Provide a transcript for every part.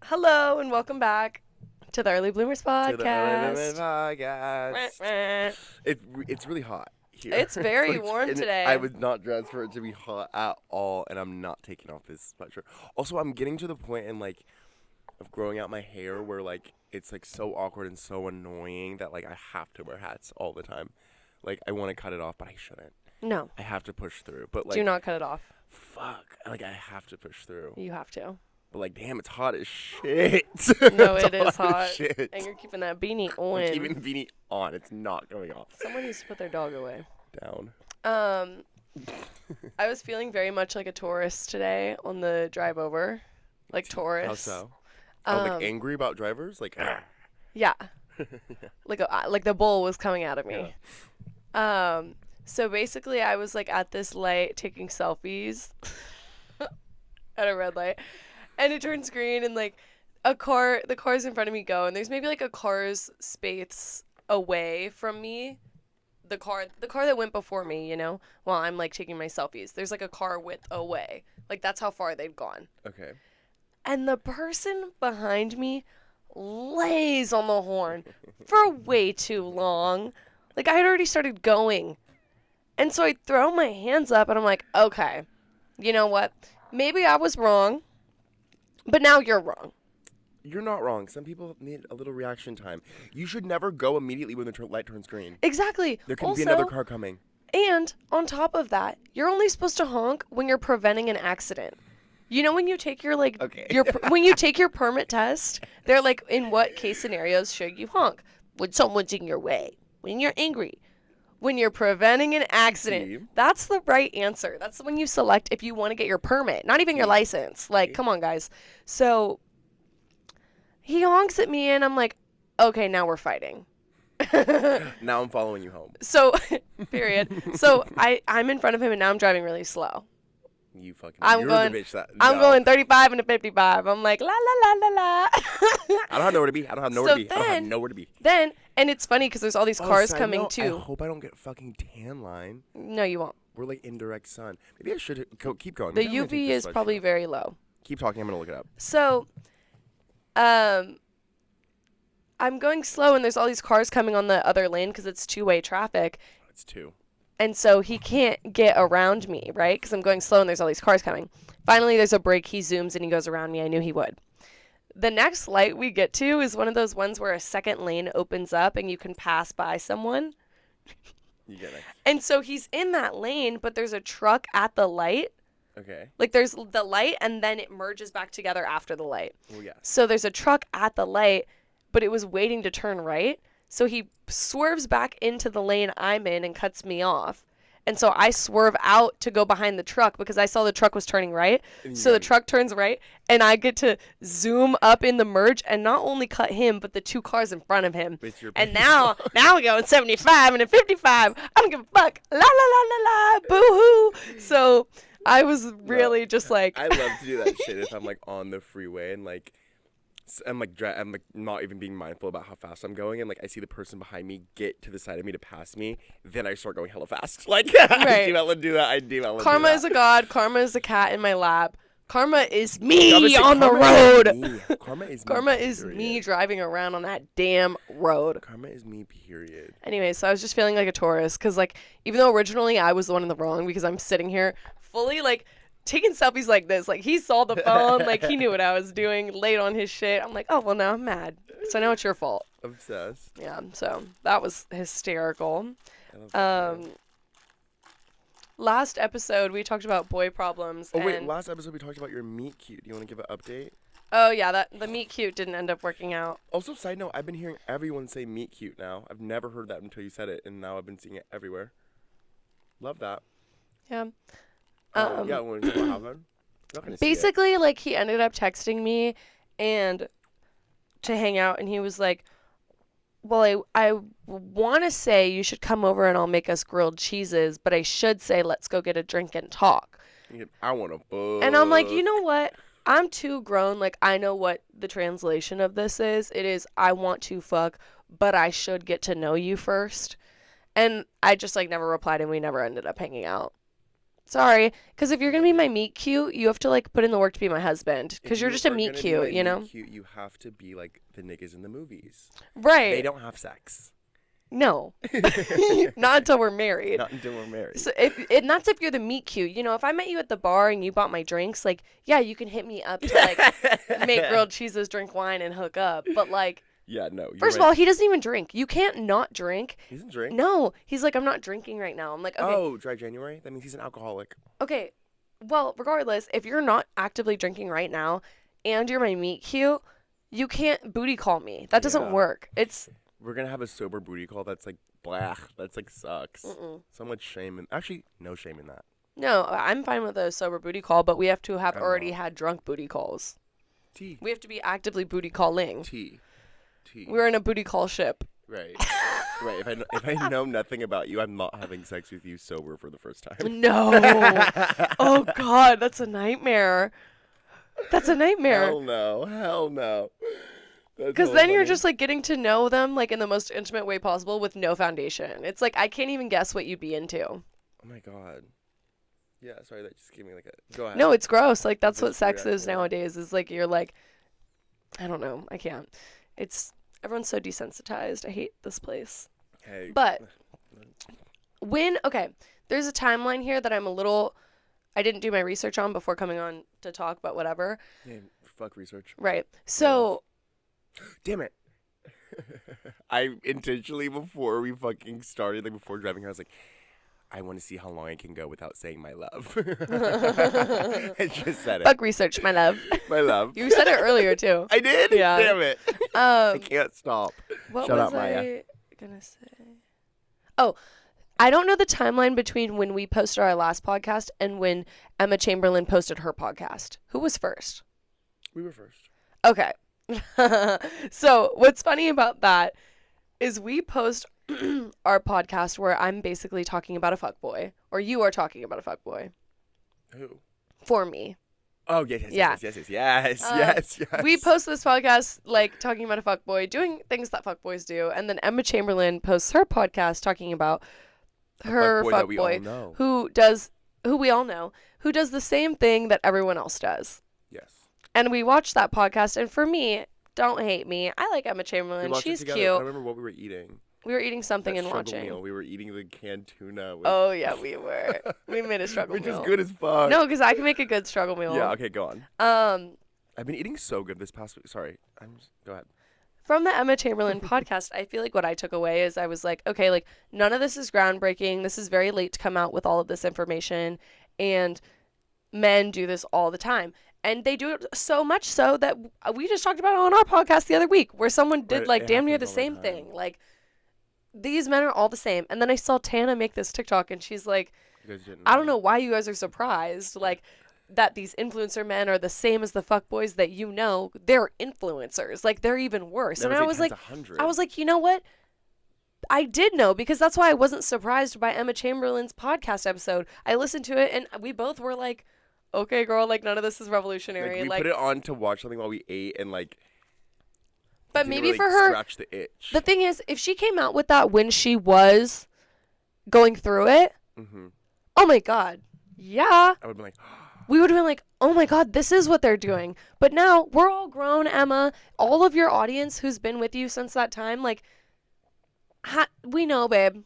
Hello and welcome back to the Early Bloomers To the Early Women podcast. Podcast. It's really hot here. It's very warm and today. I was not dressed for it to be hot at all, and I'm not taking off this sweatshirt. Also, I'm getting to the point of growing out my hair where it's so awkward and so annoying that I have to wear hats all the time. I want to cut it off, but I shouldn't. No. I have to push through. But Do not cut it off. fuck, I have to push through. You have to. But damn, it's hot as shit. No, It's it is hot hot. as shit. And you're keeping that beanie on. I'm keeping the beanie on. It's not going off. Someone needs to put their dog away. Down. I was feeling very much like a tourist today on the drive over. Like tourists. How so? Angry about drivers? Yeah. Like the bull was coming out of me. Yeah. So basically I was at this light taking selfies at a red light, and it turns green, and the cars in front of me go, and there's maybe a car's space away from me. The car that went before me, while I'm taking my selfies. There's a car width away. That's how far they've gone. Okay. And the person behind me lays on the horn for way too long. I had already started going. And so I throw my hands up and I'm like, okay, you know what? Maybe I was wrong, but now you're wrong. You're not wrong. Some people need a little reaction time. You should never go immediately when the light turns green. Exactly. There can also, be another car coming. And on top of that, you're only supposed to honk when you're preventing an accident. You know when you take your when you take your permit test, they're in what case scenarios should you honk? When someone's in your way, when you're angry, when you're preventing an accident. See? That's the right answer. That's when you select if you want to get your permit, not even your license. Come on, guys. So he honks at me and I'm like, okay, now we're fighting. Now I'm following you home. So, period. So I'm in front of him and now I'm driving really slow. You fucking. I'm you're going. The bitch that, I'm no. going 35 and a 55. I'm like la la la la la. I don't have nowhere to be. I don't have nowhere to be. I don't have nowhere to be. Then, and it's funny because there's all these cars coming too. I hope I don't get fucking tan line. No, you won't. We're indirect sun. Maybe I should keep going. The Maybe I'm gonna take UV this is probably sweatshirt. very low. Keep talking. I'm gonna look it up. So, I'm going slow and there's all these cars coming on the other lane because it's two-way traffic. It's two. And so he can't get around me, right? Because I'm going slow and there's all these cars coming. Finally, there's a break. He zooms and he goes around me. I knew he would. The next light we get to is one of those ones where a second lane opens up and you can pass by someone. You get it. And so he's in that lane, but there's a truck at the light. Okay. There's the light and then it merges back together after the light. Well, yeah. So there's a truck at the light, but it was waiting to turn right. So he swerves back into the lane I'm in and cuts me off. And so I swerve out to go behind the truck because I saw the truck was turning right. So the truck turns right and I get to zoom up in the merge and not only cut him, but the two cars in front of him. And now we're going 75 and a 55. I don't give a fuck. La la la la la. Boo-hoo. So I was really just I love to do that shit if I'm on the freeway and I'm not even being mindful about how fast I'm going, and I see the person behind me get to the side of me to pass me, then I start going hella fast. I do not do that. I do not. Karma is a god. Karma is a cat in my lap. Karma is me on the road. Karma is me driving around on that damn road. Karma is me. Period. Anyway, so I was just feeling like a tourist because even though originally I was the one in the wrong because I'm sitting here fully taking selfies like this. He saw the phone, he knew what I was doing, laid on his shit. I'm like, oh, well, now I'm mad. So now it's your fault. Obsessed. Yeah, so that was hysterical. Last episode, we talked about boy problems. Oh, wait, last episode we talked about your meet cute. Do you want to give an update? Oh, yeah, the meet cute didn't end up working out. Also, side note, I've been hearing everyone say meet cute now. I've never heard that until you said it, and now I've been seeing it everywhere. Love that. Yeah. Yeah, what happened? Basically, he ended up texting me and to hang out, and he was like, well, I want to say you should come over and I'll make us grilled cheeses, but I should say let's go get a drink and talk. I want to fuck. And I'm like, you know what? I'm too grown. I know what the translation of this is. It is, I want to fuck, but I should get to know you first. And I just, never replied, and we never ended up hanging out. Sorry, because if you're gonna be my meet cute, you have to like put in the work to be my husband. Because If you're you just a are meet gonna be cute, my you know? meet cute, you have to be like the niggas in the movies. They Right. don't have sex. No. Not until we're married. Not until we're married. So and that's if you're the meet cute. You know, if I met you at the bar and you bought my drinks, like, yeah, you can hit me up to like make grilled cheeses, drink wine, and hook up. But like, Yeah, no. You're first of right. all, he doesn't even drink. You can't not drink. He doesn't drink. No, he's like, I'm not drinking right now. I'm like, okay, Oh, dry January. That means he's an alcoholic. okay. Well, regardless, if you're not actively drinking right now and you're my meet cute, you can't booty call me. That doesn't Yeah. work. It's We're gonna have a sober booty call. That's like blah. That's like sucks. mm-mm. So much shame in. Actually, no shame in that. No, I'm fine with a sober booty call, but we have to have I'm already not. had drunk booty calls. T. We have to be actively booty calling. T. T. We're in a booty call ship. Right. Right. If I know nothing about you, I'm not having sex with you sober for the first time. No. Oh God, that's a nightmare. That's a nightmare. Hell no. Hell no. Because then you're just like getting to know them like in the most intimate way possible with no foundation. It's like I can't even guess what you'd be into. Oh my god. Yeah. Sorry, that just gave me like a. Go ahead. No, it's gross. Like that's what Just sex is reaction. nowadays. Is like you're like, I don't know. I can't. It's everyone's so desensitized. I hate this place. Hey. But okay, there's a timeline here that I didn't do my research on before coming on to talk, but whatever. Yeah, fuck research. Right. So, Damn it. I intentionally, before we fucking started, like before driving here, I was like, I want to see how long I can go without saying my love. I just said it. fuck research, my love. My love. You said it earlier too. I did? Yeah. Damn it. I Um, can't stop. what Shout was out, Maya. I gonna say? Oh, I don't know the timeline between when we posted our last podcast and when Emma Chamberlain posted her podcast. Who was first? We were first. Okay. So what's funny about that is we post our podcast where I'm basically talking about a fuckboy, or you are talking about a fuckboy Who? for me. Oh, yes, yes, Yeah. yes. We post this podcast like talking about a fuckboy, doing things that fuckboys do, and then Emma Chamberlain posts her podcast talking about her fuckboy that we all fuckboy know. who we all know, who does the same thing that everyone else does. Yes. And we watched that podcast, and for me, don't hate me, I like Emma We Chamberlain. watched it She's together. cute. I don't remember what we were eating. We were eating something That and struggle watching. meal. We were eating the canned tuna. Oh yeah, we were. We made a struggle Which meal. is good as fuck. No, because I can make a good struggle meal. Yeah, okay, go on. Um, I've been eating so good this past week. Sorry. Go ahead. from the Emma Chamberlain podcast, I feel like what I took away is I was like, okay, like none of this is groundbreaking. This is very late to come out with all of this information, and men do this all the time. And they do it so much so that we just talked about it on our podcast the other week, where someone did Right, like it damn near the happens all the same time. thing. Like these men are all the same. And then I saw Tana make this TikTok, and she's like, You guys didn't I don't know why you guys are surprised, like that these influencer men are the same as the fuckboys that you know. They're influencers, like they're even worse. Never And say I was 10 like, to 100. I was like, you know what? I did know, because that's why I wasn't surprised by Emma Chamberlain's podcast episode. I listened to it, and we both were like, okay, girl, like none of this is revolutionary. we Like, put it on to watch something while we ate, and like. but didn't maybe really for her, scratch the itch. the thing is, if she came out with that when she was going through it, Mm-hmm. oh my God, yeah. I would be like, We would have been like, oh my God, this is what they're doing. But now we're all grown, Emma. All of your audience who's been with you since that time, like, we know, babe.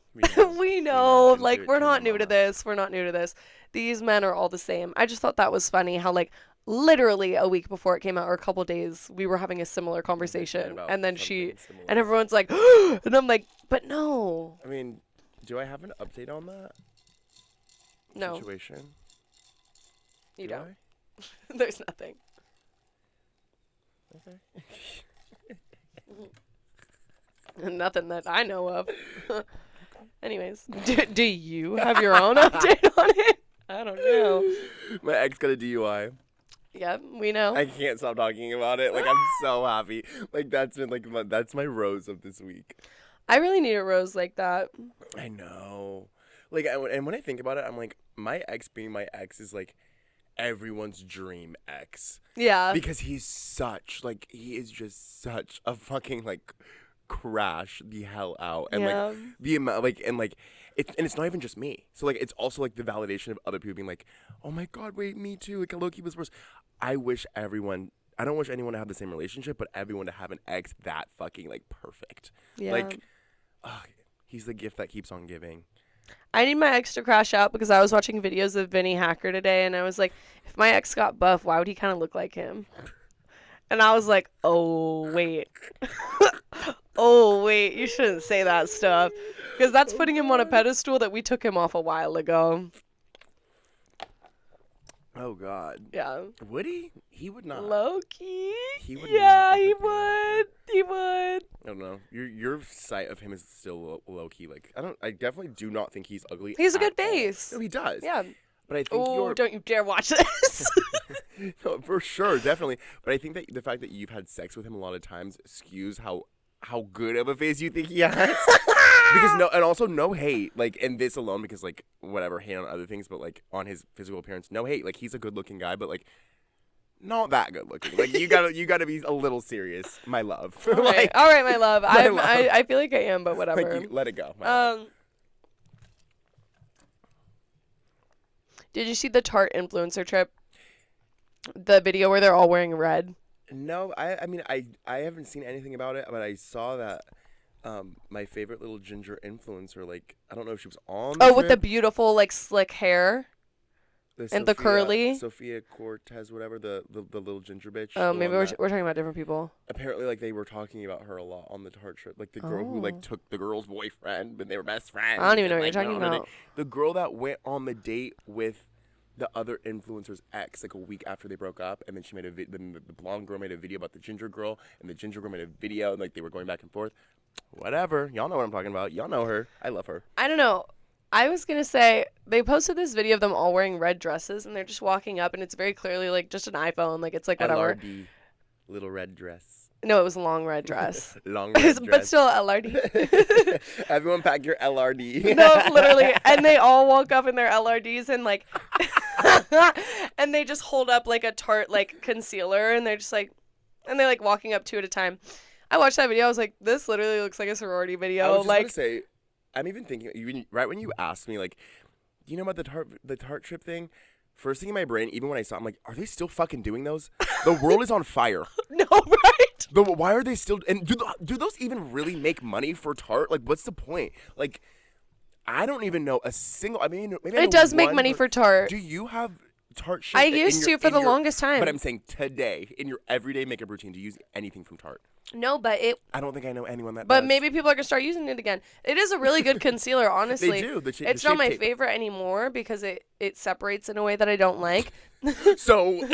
We know. Been Like, through it we're too, not new to mama. this. We're not new to this. These men are all the same. I just thought that was funny how, like, literally a week before it came out, or a couple days, we were having a similar conversation. about And then something similar. and everyone's like, and I'm like, but no. I mean, do I have an update on that No, situation? you Do don't. There's nothing. I? Okay. Nothing that I know of. Anyways, do you have your own update on it? I don't know. My ex got a DUI. Yeah, we know. I can't stop talking about it. Like, I'm so happy. Like, that's been like that's my rose of this week. I really need a rose like that. I know. Like, and when I think about it, I'm like, my ex being my ex is like everyone's dream ex, Yeah. because he is just such a fucking like crash the hell out. And Yeah. like the amount, like, and like, it's not even just me. So like, it's also like the validation of other people being like, oh my God, wait, me too. Like, Loki was worse. I don't wish anyone to have the same relationship, but everyone to have an ex that fucking like perfect. Yeah. Like, he's the gift that keeps on giving. I need my ex to crash out because I was watching videos of Vinny Hacker today, and I was like, if my ex got buff, why would he kind of look like him? And I was like, oh, wait. Oh, wait, you shouldn't say that stuff. Because that's putting him on a pedestal that we took him off a while ago. Oh, God. Yeah. Would he? He would not. Low-key? He would Yeah, not he look like would. He would. I don't know. Your sight of him is still low key. Like I definitely do not think he's ugly. He has a good all. face. No, he does. Yeah. But I think Oh, don't you dare watch this. No, for sure, definitely. But I think that the fact that you've had sex with him a lot of times skews how good of a face you think he has. Because and also no hate, like, and this alone, because like whatever, hate on other things, but like on his physical appearance, no hate. Like he's a good looking guy, but like not that good looking. Like you gotta be a little serious, my love. All right, Like, all right, my love. my love. I feel like I am, but whatever. like, let it go. My love. Did you see the Tarte influencer trip? The video where they're all wearing red. No, I mean I haven't seen anything about it, but I saw that my favorite little ginger influencer, like I don't know if she was on the With the trip. beautiful like slick hair and the curly. Sophia Cortez, whatever, the little ginger bitch. Oh, the maybe one we're that- talking about different people. Apparently, like they were talking about her a lot on the Tarte trip, like the girl who like took the girl's boyfriend, but they were best friends. I don't even know and, what you're like, talking went on a about. date. The girl that went on the date with the other influencer's ex, like a week after they broke up, and then she made then the blonde girl made a video about the ginger girl, and the ginger girl made a video, and like they were going back and forth. Whatever, y'all know what I'm talking about. Y'all know her. I love her. I don't know. I was gonna say they posted this video of them all wearing red dresses and they're just walking up and it's very clearly like just an iPhone, like it's like whatever. LRD, little red dress. No, it was a long red dress. Long red dress. But still LRD. Everyone pack your LRD. No, literally. And they all walk up in their LRDs and like and they just hold up like a Tarte like concealer and they're just like and they like walking up two at a time. I watched that video, I was like, this literally looks like a sorority video. I was just like gonna say, I'm even thinking right when you asked me, like, do you know about the Tarte trip thing? First thing in my brain, even when I saw it, I'm like, are they still fucking doing those? The world is on fire. No, right? Why are they still? And do those even really make money for Tarte? Like, what's the point? Like, I don't even know a single. I mean, maybe I know It does make one, money but for Tarte. Do you have Tarte shit? I in used your- to for in the your- longest time. But I'm saying today, in your everyday makeup routine, do you use anything from Tarte? No, but I don't think I know anyone that But does. maybe people are gonna start using it again. It is a really good concealer, honestly. They do. The It's not my shape tape. favorite anymore because it separates in a way that I don't like. So,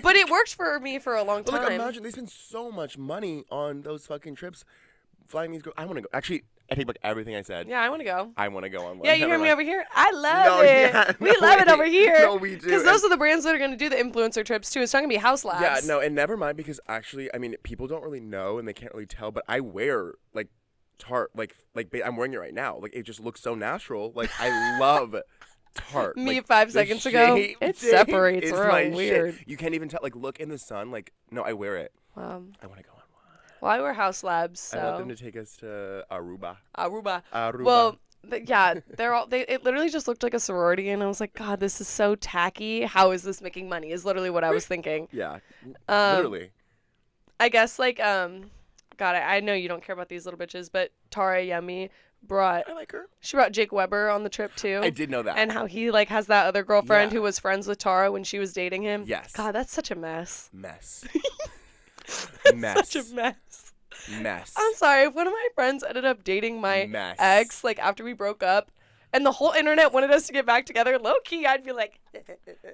But it worked for me for a long but, like, time. imagine they spend so much money on those fucking trips, flying these girls. I want to go. Actually, I take back everything I said. Yeah, I want to go. I want to go on one. Yeah, you Never hear me mind. over here? I love No, it. yeah, We no, love it wait. over here. No, we do. Because those are the brands that are going to do the influencer trips too. It's not going to be house labs. Yeah, no, and never mind because actually, I mean, people don't really know and they can't really tell, but I wear like Tarte, like I'm wearing it right now. Like it just looks so natural. Like I love Tarte. Me like, 5 the seconds ago, shape it tape separates is real my shit. weird. You can't even tell. Like look in the sun. Like no, I wear it. I want to go on one. Well, I wear house labs, so. I want them to take us to Aruba. Aruba. Aruba. Well, yeah, it literally just looked like a sorority, and I was like, God, this is so tacky. How is this making money? Is literally what I was thinking. Yeah, literally. I guess like God, I know you don't care about these little bitches, but Tara Yummy I like her. she brought Jake Weber on the trip too. I did know that. And how he like has that other girlfriend Yeah. who was friends with Tara when she was dating him. Yes. God, that's such a mess. Mess. Such a mess. Mess. I'm sorry, if one of my friends ended up dating my Mess. ex, like after we broke up, and the whole internet wanted us to get back together, low key, I'd be like,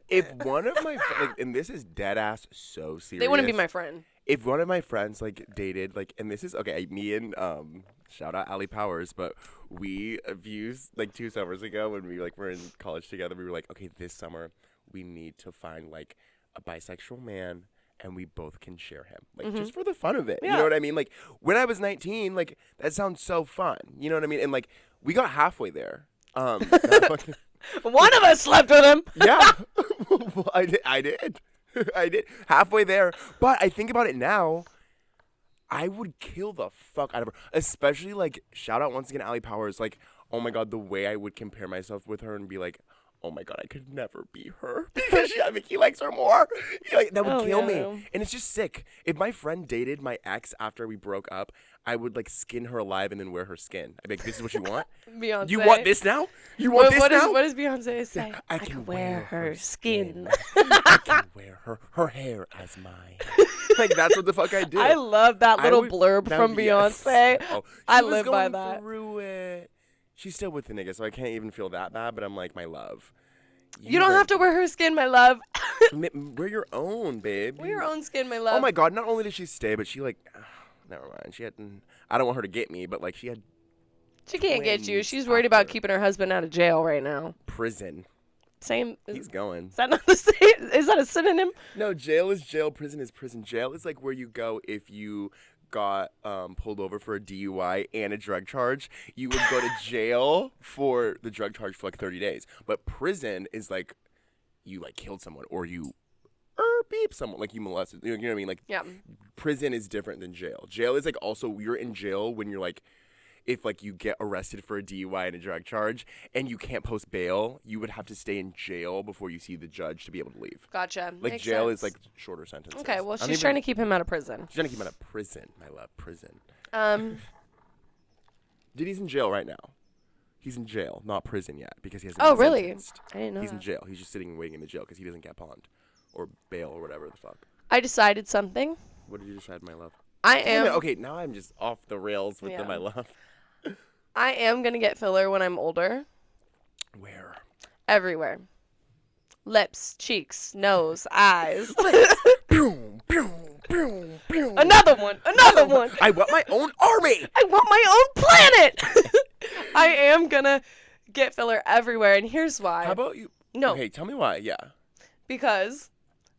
If one of my like, and this is dead ass so serious. they wouldn't be my friend. If one of my friends like dated like, and this is okay, me and shout out Allie Powers, but we views like 2 summers ago when we like were in college together, we were like, okay, this summer we need to find like a bisexual man. And we both can share him, like just for the fun of it. Yeah. You know what I mean? Like when I was 19, like that sounds so fun. You know what I mean? And like we got halfway there. One of us slept with him. Yeah, well, I did. I did halfway there. But I think about it now. I would kill the fuck out of her. Especially, like, shout out once again, Allie Powers. Like, oh my God, the way I would compare myself with her and be like, oh my God, I could never be her because I think he likes her more. Like, that would kill me. And it's just sick. If my friend dated my ex after we broke up, I would like skin her alive and then wear her skin. I'd be like, this is what you want? Beyonce. You want this now? You want this now? What does Beyonce say? I can wear her skin. skin. I can wear her hair as mine. Like, that's what the fuck I do. I love that little blurb from Beyonce. Oh, I live by that. Through it. She's still with the nigga, so I can't even feel that bad, but I'm like, my love. You don't have to wear her skin, my love. Wear your own, babe. Wear your own skin, my love. Oh my God, not only did she stay, but she like, never mind. She had, I don't want her to get me, but like she had. She can't get you. She's worried about keeping her husband out of jail right now. Prison. Same. He's going. Is that not the same? Is that a synonym? No, jail is jail. Prison is prison. Jail is like where you go if you got pulled over for a DUI and a drug charge. You would go to jail for the drug charge for like 30 days. But prison is like you like killed someone or you beep someone, like you molested. You know what I mean? Like, prison is different than jail. Jail is like also you're in jail when you're like, if like you get arrested for a DUI and a drug charge and you can't post bail, you would have to stay in jail before you see the judge to be able to leave. Gotcha. Like Makes jail sense. is like shorter sentences. Okay, well she's trying to keep him out of prison. She's trying to keep him out of prison, my love. Prison. Diddy's in jail right now. He's in jail, not prison yet, because he hasn't been really? sentenced. I didn't know He's that. in jail. He's just sitting and waiting in the jail because he doesn't get bond or bail or whatever the fuck. I decided something. What did you decide, my love? I am. Okay, now I'm just off the rails with the my love. I am going to get filler when I'm older. Where? Everywhere. Lips, cheeks, nose, eyes. Boom, boom, boom, boom. Another one. Another one. I want my own army. I want my own planet. I am going to get filler everywhere, and here's why. How about you? No. Okay, tell me why. Yeah. Because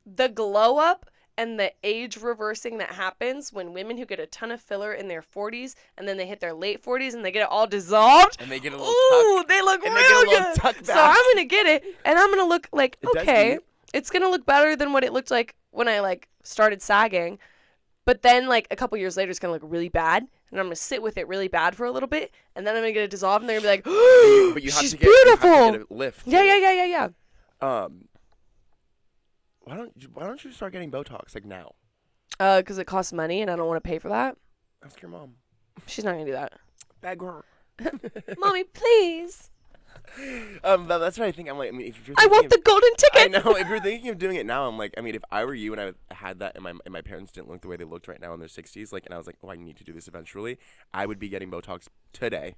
the glow up and the age reversing that happens when women who get a ton of filler in their 40s and then they hit their late 40s and they get it all dissolved. And they get a little tuck. They look and real they get a little good. tuck back. So I'm going to get it and I'm going to look like, It okay, does it's going to look better than what it looked like when I like started sagging. But then like a couple years later, it's going to look really bad. And I'm going to sit with it really bad for a little bit. And then I'm going to get it dissolved and they're going to be like, oh, but you have she's to get, beautiful. You have to get a lift. Yeah. Why don't you start getting Botox like now? Because it costs money and I don't want to pay for that. Ask your mom. She's not going to do that. Beg her. Mommy, please. That's what I think. I'm like, I mean, if you're I want the golden ticket. I know. If you're thinking of doing it now, I'm like, I mean, if I were you and I had that and my parents didn't look the way they looked right now in their 60s, like, and I was like, oh, I need to do this eventually, I would be getting Botox today.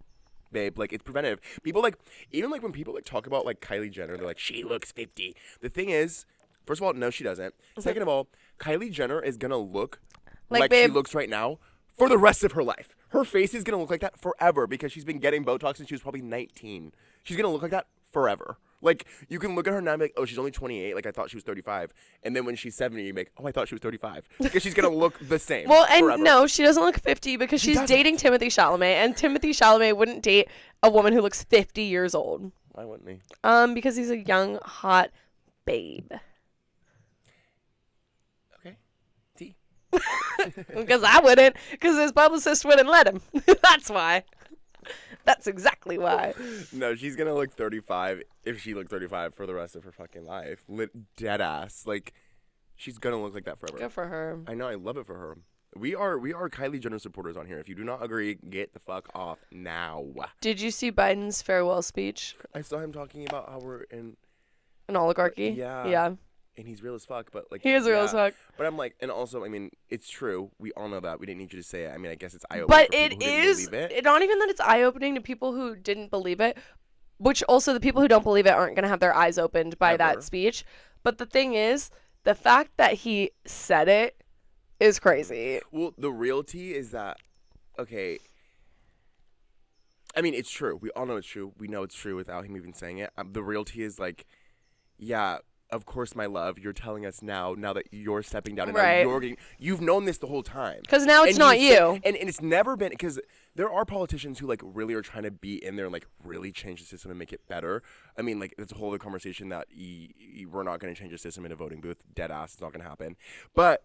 Babe, like, it's preventative. People, like, even, like, when people, like, talk about, like, Kylie Jenner, they're like, she looks 50. The thing is, first of all, no, she doesn't. Second of all, Kylie Jenner is going to look like she looks right now for the rest of her life. Her face is going to look like that forever because she's been getting Botox since she was probably 19. She's going to look like that forever. Like, you can look at her now and be like, oh, she's only 28. Like, I thought she was 35. And then when she's 70, you're like, oh, I thought she was 35. Because she's going to look the same. Well, and forever. no, she doesn't look 50 because she's dating Timothy Chalamet. And Timothy Chalamet wouldn't date a woman who looks 50 years old. Why wouldn't he? Because he's a young, hot babe. Okay. T. Because I wouldn't. Because his publicist wouldn't let him. That's why. That's exactly why. No, she's going to look 35 if she looked 35 for the rest of her fucking life. Dead ass. Like, she's going to look like that forever. Good for her. I know. I love it for her. We are Kylie Jenner supporters on here. If you do not agree, get the fuck off now. Did you see Biden's farewell speech? I saw him talking about how we're in an oligarchy. Yeah. And he's real as fuck, but like he is real as fuck. But I'm like, and also, I mean, it's true. We all know that. We didn't need you to say it. I mean, I guess it's eye-opening. But for people who didn't believe it. Not even that it's eye-opening to people who didn't believe it, which also the people who don't believe it aren't going to have their eyes opened by that speech. But the thing is, the fact that he said it is crazy. Well, the reality is that, okay, I mean, it's true. We all know it's true. We know it's true without him even saying it. The reality is like, yeah, of course, my love, you're telling us now that you're stepping down and now you've known this the whole time. Because now it's not you. And it's never been, because there are politicians who like really are trying to be in there and like really change the system and make it better. I mean, like it's a whole other conversation that we're not going to change the system in a voting booth. Dead ass, it's not going to happen. But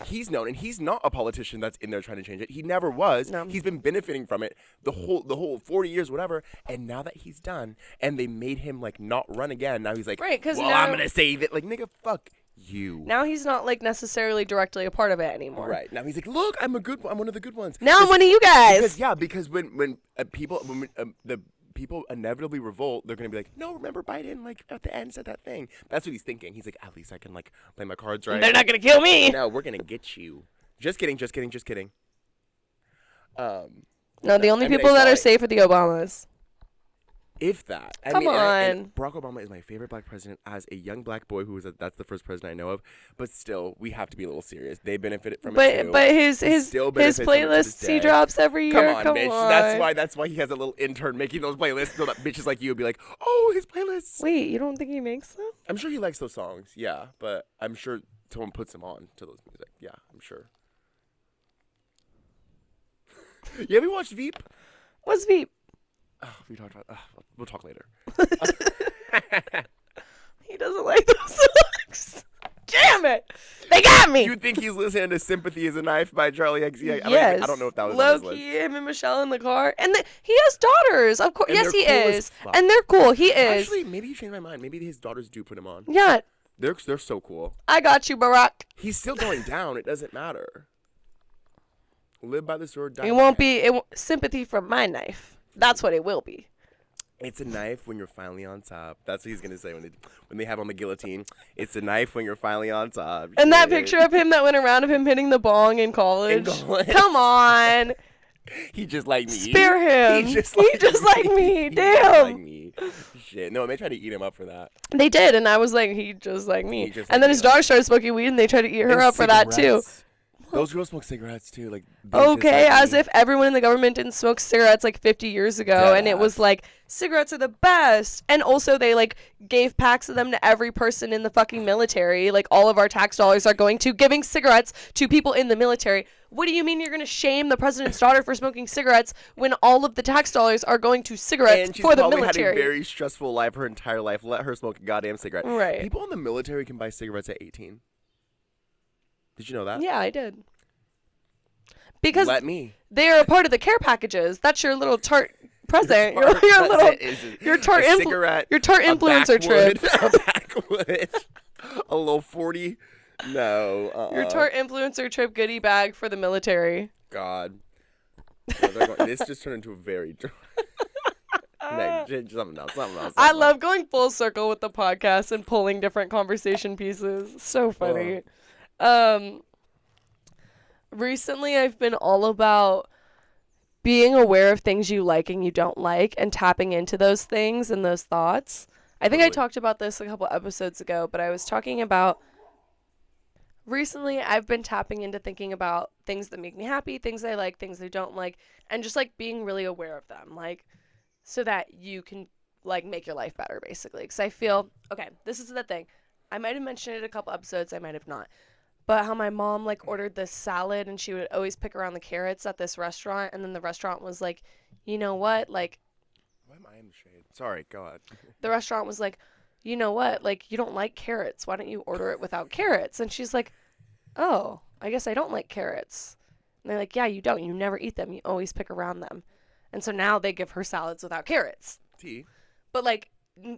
he's known, and he's not a politician that's in there trying to change it. He never was. No. He's been benefiting from it the whole 40 years, whatever. And now that he's done, and they made him like not run again, now he's like, Right, 'cause well, now- I'm going to save it. Like, nigga, fuck you. Now he's not like necessarily directly a part of it anymore. Right. Now he's like, look, I'm one of the good ones. Now I'm one of you guys. Because when the people inevitably revolt, they're going to be like, no, remember Biden, like, at the end said that thing. That's what he's thinking. He's like, at least I can, like, play my cards right. They're not going to kill me. No, we're going to get you. Just kidding. No, the only people that are safe are the Obamas. If that. Come on. And Barack Obama is my favorite black president as a young black boy that's the first president I know of. But still, we have to be a little serious. They benefited from it too. But his playlists he drops every year. Come on, bitch. That's why he has a little intern making those playlists so that bitches like you would be like, oh, his playlists. Wait, you don't think he makes them? I'm sure he likes those songs, yeah. But I'm sure someone puts them on to those music. Yeah, I'm sure. You ever watched Veep? What's Veep? Oh, we talked about. We'll talk later. He doesn't like those songs. Damn it! They got me. You think he's listening to "Sympathy Is a Knife" by Charlie XCX? Yes. I don't know if that was low on his key. list. Him and Michelle in the car, and he has daughters. Of course, And yes, he they're cool as is, fuck. and they're cool. He is. Actually, maybe you changed my mind. Maybe his daughters do put him on. Yeah. They're so cool. I got you, Barack. He's still going down. It doesn't matter. Live by the sword. Die It by won't the be sympathy from my knife. That's what it will be. It's a knife when you're finally on top. That's what he's gonna say when they have on the guillotine. It's a knife when you're finally on top. And that Shit. picture of him that went around of him hitting the bong in college. Come on. He just like me. Spare him. He just like me. He just Damn. like me. Shit. No, they tried to eat him up for that. They did, and I was like, he just like me. Just And like then me, his daughter started smoking weed, and they tried to eat her And up for that too. cigarettes. Those girls smoke cigarettes too. Like they just Okay, like as me. if everyone in the government didn't smoke cigarettes like 50 years ago, and it was like, cigarettes are the best. And also they like gave packs of them to every person in the fucking military. Like all of our tax dollars are going to giving cigarettes to people in the military. What do you mean you're going to shame the president's daughter for smoking cigarettes when all of the tax dollars are going to cigarettes and she's for the probably military? had a very stressful life her entire life. Let her smoke a goddamn cigarette. Right. People in the military can buy cigarettes at 18. Did you know that? Yeah, I did. Because Let me. they are a part of the care packages. That's your little tart present. Your tart cigarette, your tart influencer trip. A backwood. A little 40. No. Your tart influencer trip goodie bag for the military. God. No, this just turned into a very. Something else. I love going full circle with the podcast and pulling different conversation pieces. So funny. Recently, I've been all about being aware of things you like and you don't like and tapping into those things and those thoughts. I think I talked about this a couple episodes ago, but I was talking about recently I've been tapping into thinking about things that make me happy, things I like, things I don't like, and just like being really aware of them, like so that you can like make your life better basically. Because I feel, okay, this is the thing. I might have mentioned it a couple episodes, I might have not. But how my mom, like, ordered this salad, and she would always pick around the carrots at this restaurant, and then the restaurant was like, you know what, like... Why am I in the shade? Sorry, go ahead. The restaurant was like, you know what, like, you don't like carrots. Why don't you order it without carrots? And she's like, oh, I guess I don't like carrots. And they're like, yeah, you don't. You never eat them. You always pick around them. And so now they give her salads without carrots. Tea. But, like...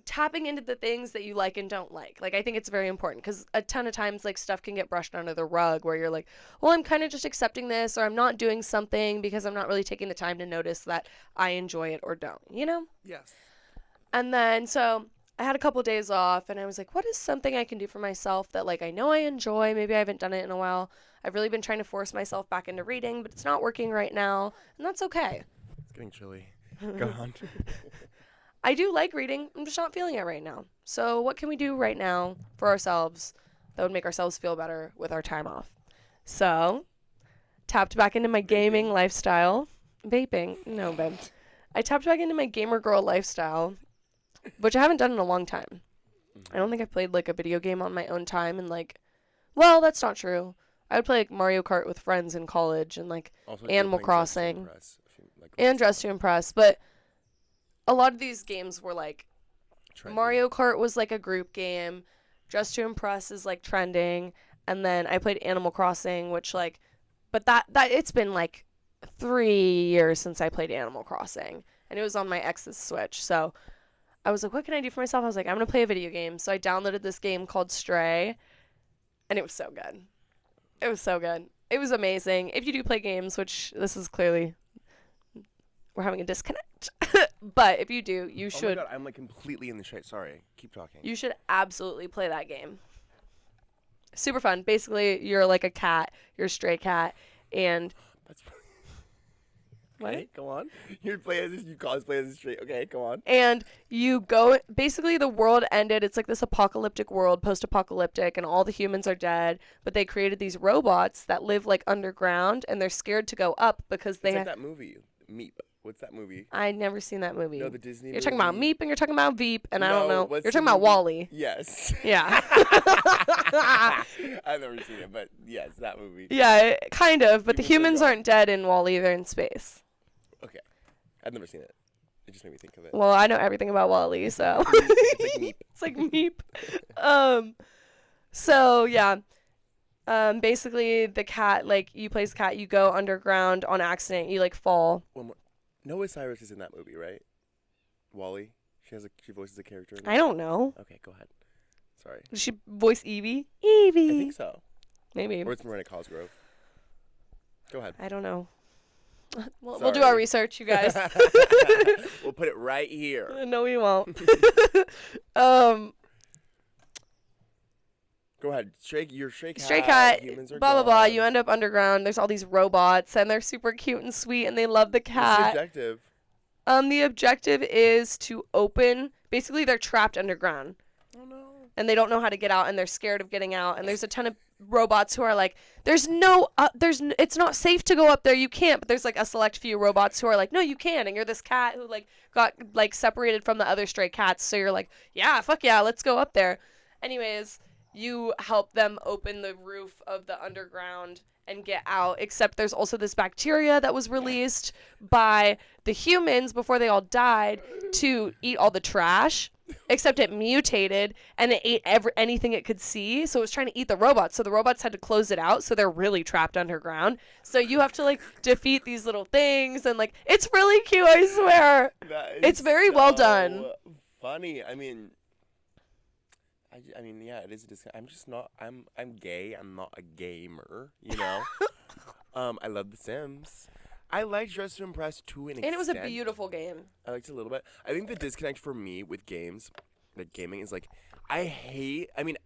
tapping into the things that you like and don't like. Like, I think it's very important because a ton of times, like, stuff can get brushed under the rug where you're like, well, I'm kind of just accepting this, or I'm not doing something because I'm not really taking the time to notice that I enjoy it or don't, you know? Yes. And then, so I had a couple days off and I was like, what is something I can do for myself that, like, I know I enjoy? Maybe I haven't done it in a while. I've really been trying to force myself back into reading, but it's not working right now, and that's okay. It's getting chilly. Go on. I do like reading. I'm just not feeling it right now. So what can we do right now for ourselves that would make ourselves feel better with our time off? So, tapped back into my gaming lifestyle. Vaping. No, babe. I tapped back into my gamer girl lifestyle, which I haven't done in a long time. I don't think I've played, like, a video game on my own time and, like... Well, that's not true. I would play, like, Mario Kart with friends in college and, like, Also, Animal Crossing. and Dress to Impress. But a lot of these games were like Trendy. Mario Kart was like a group game. Dress to Impress is like trending, and then I played Animal Crossing, which like, but that it's been like 3 years since I played Animal Crossing, and it was on my ex's Switch. So I was like, what can I do for myself? I was like, I'm gonna play a video game. So I downloaded this game called Stray, and it was so good. It was so good. It was amazing. If you do play games, which this is clearly we're having a disconnect, but if you do, you should. Oh my god, I'm like completely in the shade. Sorry, keep talking. You should absolutely play that game. Super fun. Basically, you're like a cat. You're a stray cat, and That's what? okay, go on. You cosplay as a straight. Okay, go on. And you go. Basically, the world ended. It's like this apocalyptic world, post-apocalyptic, and all the humans are dead. But they created these robots that live like underground, and they're scared to go up because they. It's like that movie, Meep. What's that movie? I never seen that movie. No, the Disney. You're talking about Meep and you're talking about Veep, and I don't No, know. what's You're the talking about movie? Wall-E. Yes. Yeah. I've never seen it, but yes, that movie. Yeah, kind of. But the Humans humans are gone. aren't dead in Wall-E. They're in space. Okay, I've never seen it. It just made me think of it. Well, I know everything about Wall-E, so. It's like Meep. It's like Meep. So yeah. Basically the cat, like you play as cat, you go underground on accident, you like fall. One more. Noah Cyrus is in that movie, right? Wally. She voices a character in it. I don't know. Okay, go ahead. Sorry. Did she voice Evie? I Evie. think so. Maybe. Or it's Miranda Cosgrove. Go ahead. I don't know. We'll do Sorry. our research, you guys. We'll put it right here. No, we won't. Go ahead. You're Stray Cat. Stray cat, Humans are blah, blah, blah. gone. You end up underground. There's all these robots, and they're super cute and sweet, and they love the What's the cat. objective? The objective is to open. Basically, they're trapped underground, Oh no. and they don't know how to get out, and they're scared of getting out. And there's a ton of robots who are like, it's not safe to go up there. You can't. But there's like a select few robots who are like, no, you can. And you're this cat who like got like separated from the other stray cats. So you're like, yeah, fuck yeah, let's go up there. Anyways, you help them open the roof of the underground and get out, except there's also this bacteria that was released by the humans before they all died to eat all the trash, except it mutated and it ate anything it could see, so it was trying to eat the robots, so the robots had to close it out, so they're really trapped underground. So you have to like defeat these little things, and like it's really cute, I swear. It's very well done. Funny. I mean, yeah, it is a discount. I'm just not. I'm gay. I'm not a gamer. You know. I love The Sims. I liked Dress to Impress to an extent. And it was a beautiful game. I liked it a little bit. I think the disconnect for me with games, like gaming, is like I hate. I mean,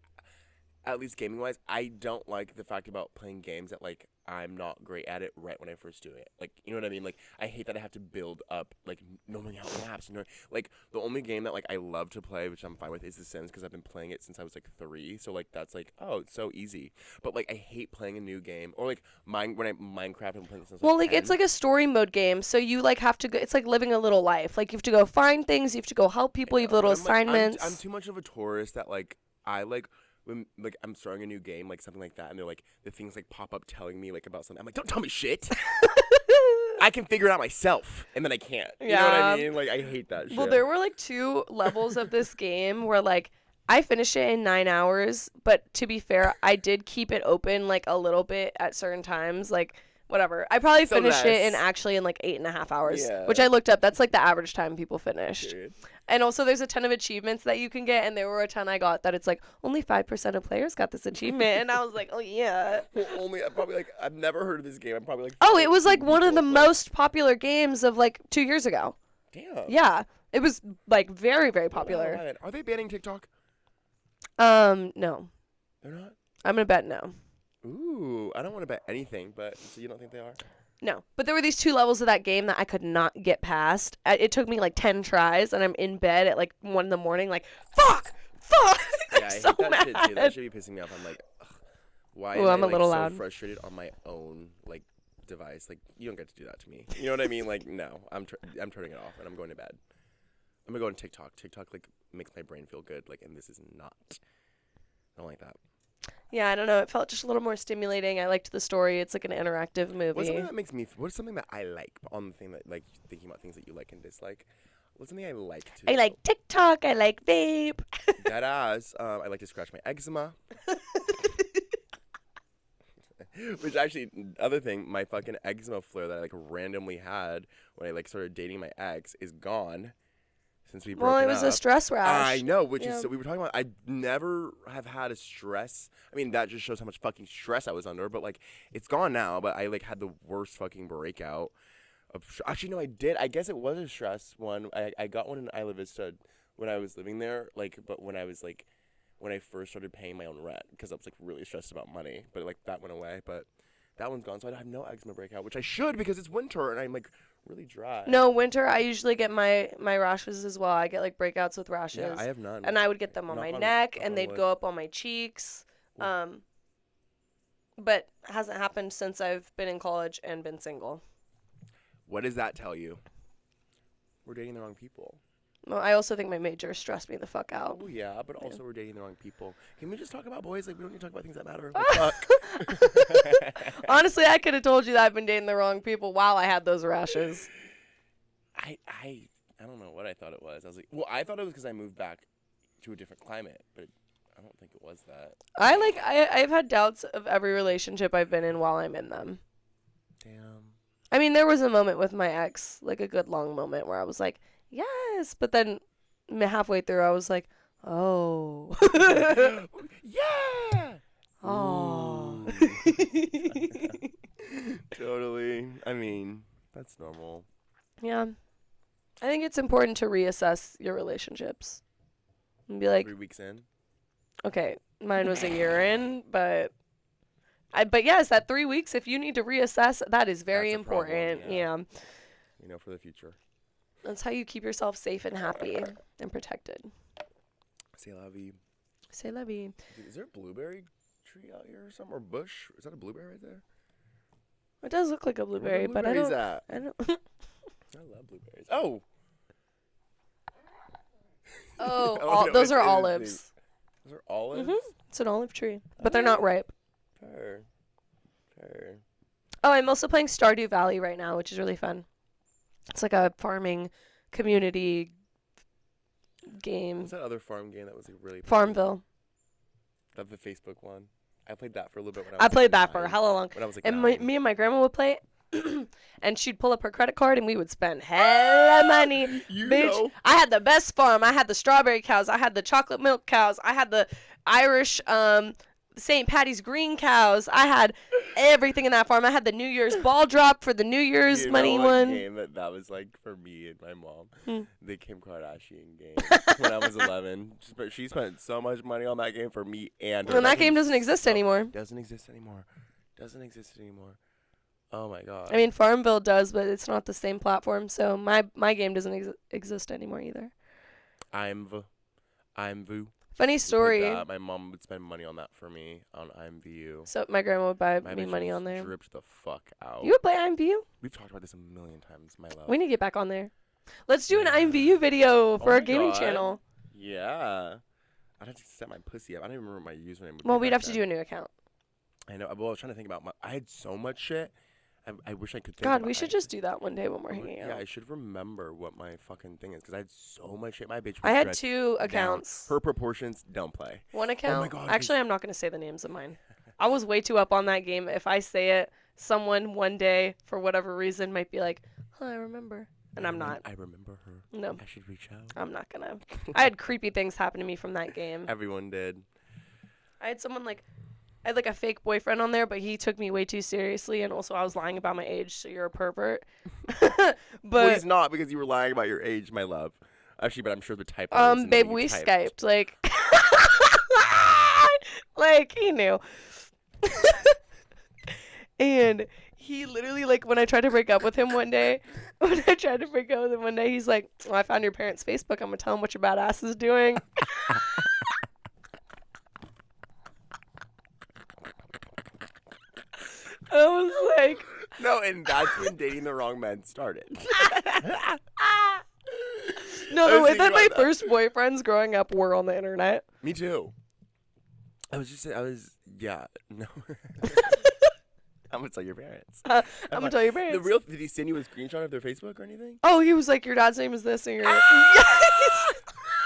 at least gaming wise, I don't like the fact about playing games that like I'm not great at it right when I first do it. Like, you know what I mean? Like, I hate that I have to build up, like, knowing how maps. Like, the only game that, like, I love to play, which I'm fine with, is The Sims, because I've been playing it since I was, like, 3. So, like, that's, like, oh, it's so easy. But, like, I hate playing a new game. Or, like, Minecraft, I'm playing it since, Well, like, 10. it's like a story mode game, so you, like, have to go, it's like living a little life. Like, you have to go find things, you have to go help people, you have little assignments. I'm too much of a tourist that, like, I, like, when like I'm starting a new game, like something like that, and they're like the things like pop up telling me like about something. I'm like, don't tell me shit. I can figure it out myself, and then I can't. You know what I mean? Like I hate that shit. Well, there were like 2 levels of this game where like I finished it in 9 hours, but to be fair, I did keep it open like a little bit at certain times, like whatever. I probably finished it in actually in like 8.5 hours, which I looked up. That's like the average time people finished. Period. And also there's a ton of achievements that you can get, and there were a ton I got that it's like only 5% of players got this achievement, and I was like, oh yeah. Well, I'm probably like I've never heard of this game. I'm probably like Oh, it was like 14 one of the people, like, most popular games of like 2 years ago. Damn. Yeah, it was like very, very Wow, popular. man. Are they banning TikTok? No. They're not. I'm gonna bet no. Ooh, I don't want to bet anything, but so you don't think they are? No. But there were these 2 levels of that game that I could not get past. It took me like 10 tries, and I'm in bed at like 1 in the morning, like, fuck! Yeah, I so hate that mad. shit too. That should be pissing me off. I'm like, ugh, why Ooh, am I'm I a little so loud. frustrated on my own like device? Like, you don't get to do that to me. You know what I mean? Like, no, I'm turning it off and I'm going to bed. I'm gonna go on TikTok. TikTok like makes my brain feel good. Like, and this is not. I don't like that. Yeah, I don't know. It felt just a little more stimulating. I liked the story. It's like an interactive What's something movie. that makes me? What's something that I like on the thing that like thinking about things that you like and dislike? What's something I like to I do? like TikTok. I like vape. That ass. I like to scratch my eczema. Which actually, other thing, my fucking eczema flare that I like randomly had when I like started dating my ex is gone since we Well, it broken was a up. stress I rash. know, which is Yeah. so we were talking about. I never have had a stress. I mean, that just shows how much fucking stress I was under. But like, it's gone now. But I like had the worst fucking breakout. Actually, no, I did. I guess it was a stress one. I got one in Isla Vista when I was living there. Like, but when I was like, when I first started paying my own rent because I was like really stressed about money. But like that went away. But that one's gone. So I have no eczema breakout, which I should because it's winter and I'm like really dry. No, winter. I usually get my rashes as well. I get like breakouts with rashes. Yeah, I have none. And I would get them on my neck, and they'd wood. go up on my cheeks. Ooh. But hasn't happened since I've been in college and been single. What does that tell you? We're dating the wrong people. Well, I also think my major stressed me the fuck out. Oh yeah, but also we're dating the wrong people. Can we just talk about boys? Like we don't need to talk about things that matter. Fuck. Honestly, I could have told you that I've been dating the wrong people while I had those rashes. I don't know what I thought it was. I was like, well, I thought it was because I moved back to a different climate, but I don't think it was that. I've had doubts of every relationship I've been in while I'm in them. Damn. I mean, there was a moment with my ex, like a good long moment where I was like, yes, but then halfway through I was like, oh. Yeah. Oh. Totally. I mean, that's normal. Yeah. I think it's important to reassess your relationships and be like, 3 weeks in. okay, mine was a year in, but yes, at 3 weeks, if you need to reassess, that is very That's a problem, important. yeah. Yeah. You know, for the future. That's how you keep yourself safe and happy and protected. C'est la vie. C'est la vie. Is there a blueberry tree out here or something? Or bush? Is that a blueberry right there? It does look like a blueberry, but I don't. At? I don't. I love blueberries. Oh. Oh, Oh, no, those are it is olives. Those are olives? It's an olive tree, but they're not ripe. Fair. Oh, I'm also playing Stardew Valley right now, which is really fun. It's like a farming community game. What's that other farm game that was like really Farmville. That the Facebook one. I played that for a little bit when I was played like that for 9. hella long. When I was like And 9. me and my grandma would play it, and she'd pull up her credit card, and we would spend hella money. You Bitch, know. I had the best farm. I had the strawberry cows. I had the chocolate milk cows. I had the Irish St. Patty's green cows. I had everything in that farm. I had the New Year's ball drop for the New Year's You money know what one. game that was like for me and my mom? Hmm. The Kim Kardashian game when I was 11. But she spent so much money on that game for me and her. And that game doesn't exist anymore. Doesn't exist anymore. Oh my god. I mean, Farmville does, but it's not the same platform. So my game doesn't exist anymore either. I'm Vu. Funny We played story. that. My mom would spend money on that for me on IMVU. So my grandma would buy My me bitch money was on there. dripped the fuck out. You would play IMVU? We've talked about this a million times, my love. We need to get back on there. Let's do an IMVU video for Oh our my gaming God. channel. Yeah. I'd have to set my pussy up. I don't even remember what my username would Well, be we'd back have to then. do a new account. I know. Well, I was trying to think about I had so much shit. I wish I could think God, about we should just do that one day when we're hanging Yeah, out. I should remember what my fucking thing is because I had so much shit. My bitch was I had dressed 2 down. accounts. Her proportions don't play. One account. God, Actually, I'm not going to say the names of mine. I was way too up on that game. If I say it, someone one day, for whatever reason, might be like, huh, I remember. And I'm not. I remember her. No, I should reach out. I'm not going to. I had creepy things happen to me from that game. Everyone did. I had a fake boyfriend on there, but he took me way too seriously, and also I was lying about my age, so you're a pervert. Well, But he's not because you were lying about your age, my love. Actually, but I'm sure the typo. is in babe, what you we typed. Skyped, like, like he knew. And he literally, like, when I tried to break up with him one day, he's like, well, I found your parents' Facebook. I'm gonna tell him what your bad ass is doing. I was like, No, and that's when dating the wrong men started. no, I the was way thinking that my about that. first boyfriends growing up were on the internet. Me too. Yeah, no. I'm gonna tell your parents. I'm I'm gonna like, tell your parents. did he send you a screenshot of their Facebook or anything? Oh, he was like, your dad's name is this, and you're. Yes!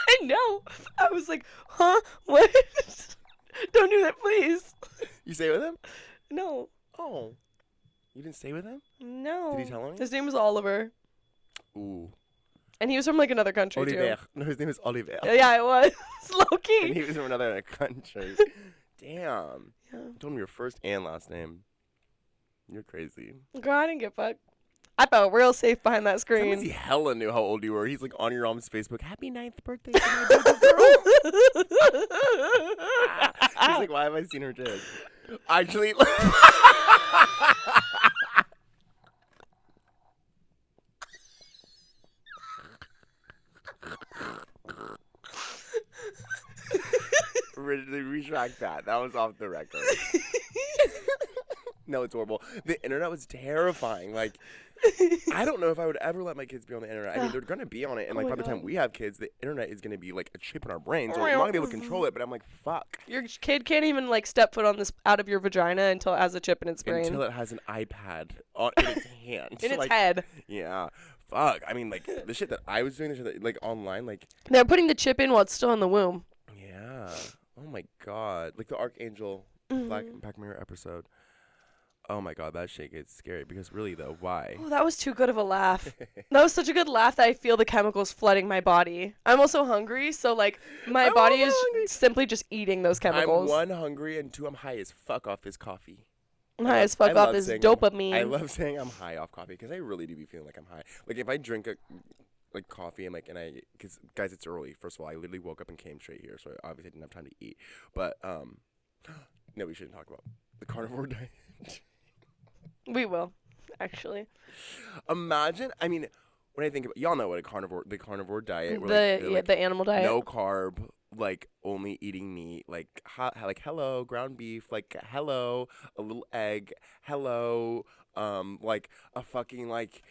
I know. I was like, huh? What? Don't do that, please. You stay with him? No. Oh. You didn't stay with him? No. Did he tell him? His name was Oliver. Ooh. And he was from like another country Oliver. too. No, his name is Oliver. Yeah, it was. Low key. And he was from another country. Damn. Yeah. Told me your first and last name. You're crazy. Girl, I didn't get fucked. I felt real safe behind that screen. He hella knew how old you were. He's like on your mom's Facebook. Happy 9th birthday to my baby girl. He's like, why have I seen her dead? Actually. Retract that. That was off the record. No, it's horrible. The internet was terrifying. Like, I don't know if I would ever let my kids be on the internet. I mean, they're going to be on it. And, like, by the time we have kids, the internet is going to be, like, a chip in our brains. So we're not going to be able to control it. But I'm like, fuck. Your kid can't even, like, step foot on this out of your vagina until it has a chip in its brain. Until it has an iPad in its hand. In its like, head. Yeah. Fuck. I mean, like, the shit that I was doing, the shit that, like, online, like. They're putting the chip in while it's still in the womb. Yeah. Oh, my God. Like, the Archangel Black Mirror episode. Oh my God, that shit gets scary because really though, why? Oh, that was too good of a laugh. That was such a good laugh that I feel the chemicals flooding my body. I'm also hungry, so like my body is simply just eating those chemicals. I'm 1, hungry, and 2, I'm high as fuck off this coffee. I'm high as fuck off this dopamine. I love saying I'm high off coffee because I really do be feeling like I'm high. Like if I drink like coffee and because guys, it's early. First of all, I literally woke up and came straight here, so I obviously didn't have time to eat. But no, we shouldn't talk about the carnivore diet. We will, actually. Imagine, I mean, when I think about, y'all know what the carnivore diet. The animal diet. No carb, like only eating meat, like like hello ground beef, like hello a little egg, hello like a fucking like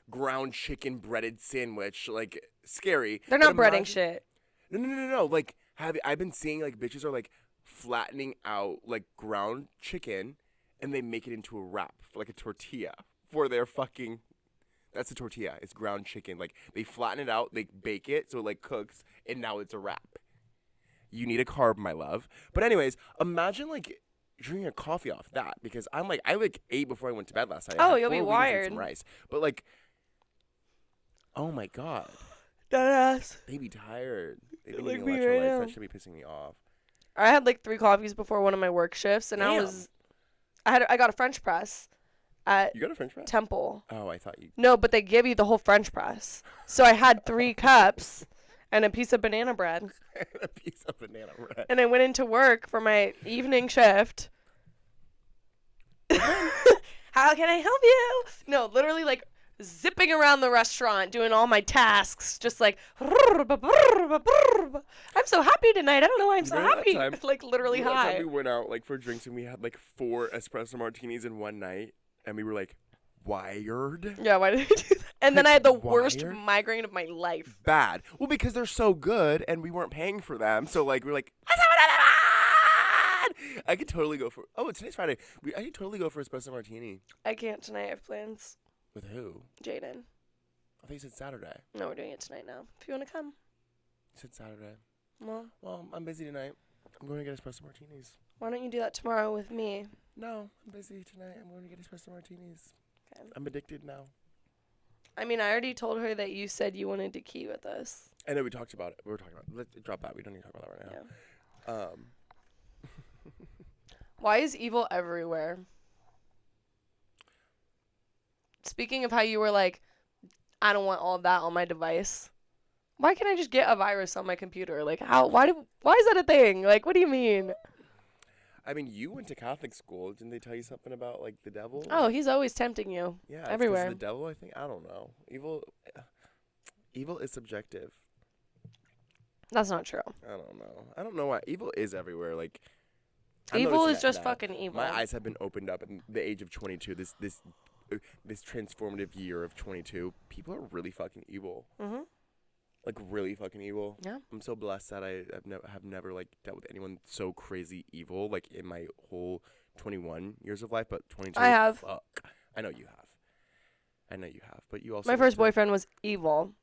ground chicken breaded sandwich, like scary. They're not breading shit. No. Like I've been seeing like bitches are like flattening out like ground chicken. And they make it into a wrap, like a tortilla, for their fucking. That's a tortilla. It's ground chicken. Like they flatten it out, they bake it so it like cooks, and now it's a wrap. You need a carb, my love. But anyways, imagine like drinking a coffee off that because I ate before I went to bed last night. Oh, you'll be wired. Some rice, but like, oh my God, Deadass. they be tired. They be Like eating me right electrolytes. now. That should be pissing me off. I had like 3 coffees before one of my work shifts, and Damn. I got a French press at You got a French press? Temple. Oh, I thought you. No, but they give you the whole French press. So I had 3 cups and a piece of banana bread. A piece of banana bread. And I went into work for my evening shift. How can I help you? No, literally like zipping around the restaurant doing all my tasks, just like I'm so happy tonight. I don't know why I'm so happy. Like literally That high. time we went out like for drinks and we had like 4 espresso martinis in one night and we were like wired. Yeah, why did I do that? And then I had the worst Wired? migraine of my life. Bad. Well, because they're so good and we weren't paying for them, so like we're like. I could totally go for. Oh, today's Friday. I could totally go for espresso martini. I can't tonight. I have plans. With who? Jaden. I thought you said Saturday. No, we're doing it tonight now. If you want to come. You said Saturday. Well, I'm busy tonight. I'm going to get espresso martinis. why don't you do that tomorrow with me? No, I'm busy tonight. I'm going to get espresso martinis. Okay. I'm addicted now. I mean, I already told her that you said you wanted to key with us. I know we talked about it. We were talking about it. Let's drop that. We don't need to talk about that right now. Yeah. Why is evil everywhere? Speaking of how you were like, I don't want all of that on my device. Why can't I just get a virus on my computer? Like, how? Why is that a thing? Like, what do you mean? I mean, you went to Catholic school. Didn't they tell you something about like the devil? Oh, he's always tempting you. Yeah, it's everywhere. 'cause of the devil, I think. I don't know. Evil is subjective. That's not true. I don't know. I don't know why evil is everywhere. Like, Evil is just fucking evil. My eyes have been opened up at the age of 22. This transformative year of 22. People are really fucking evil. Mhm. Like really fucking evil. Yeah. I'm so blessed that I have never like dealt with anyone so crazy evil like in my whole 21 years of life, but 22. I have. Fuck. I know you have. I know you have, but you also My first boyfriend was evil.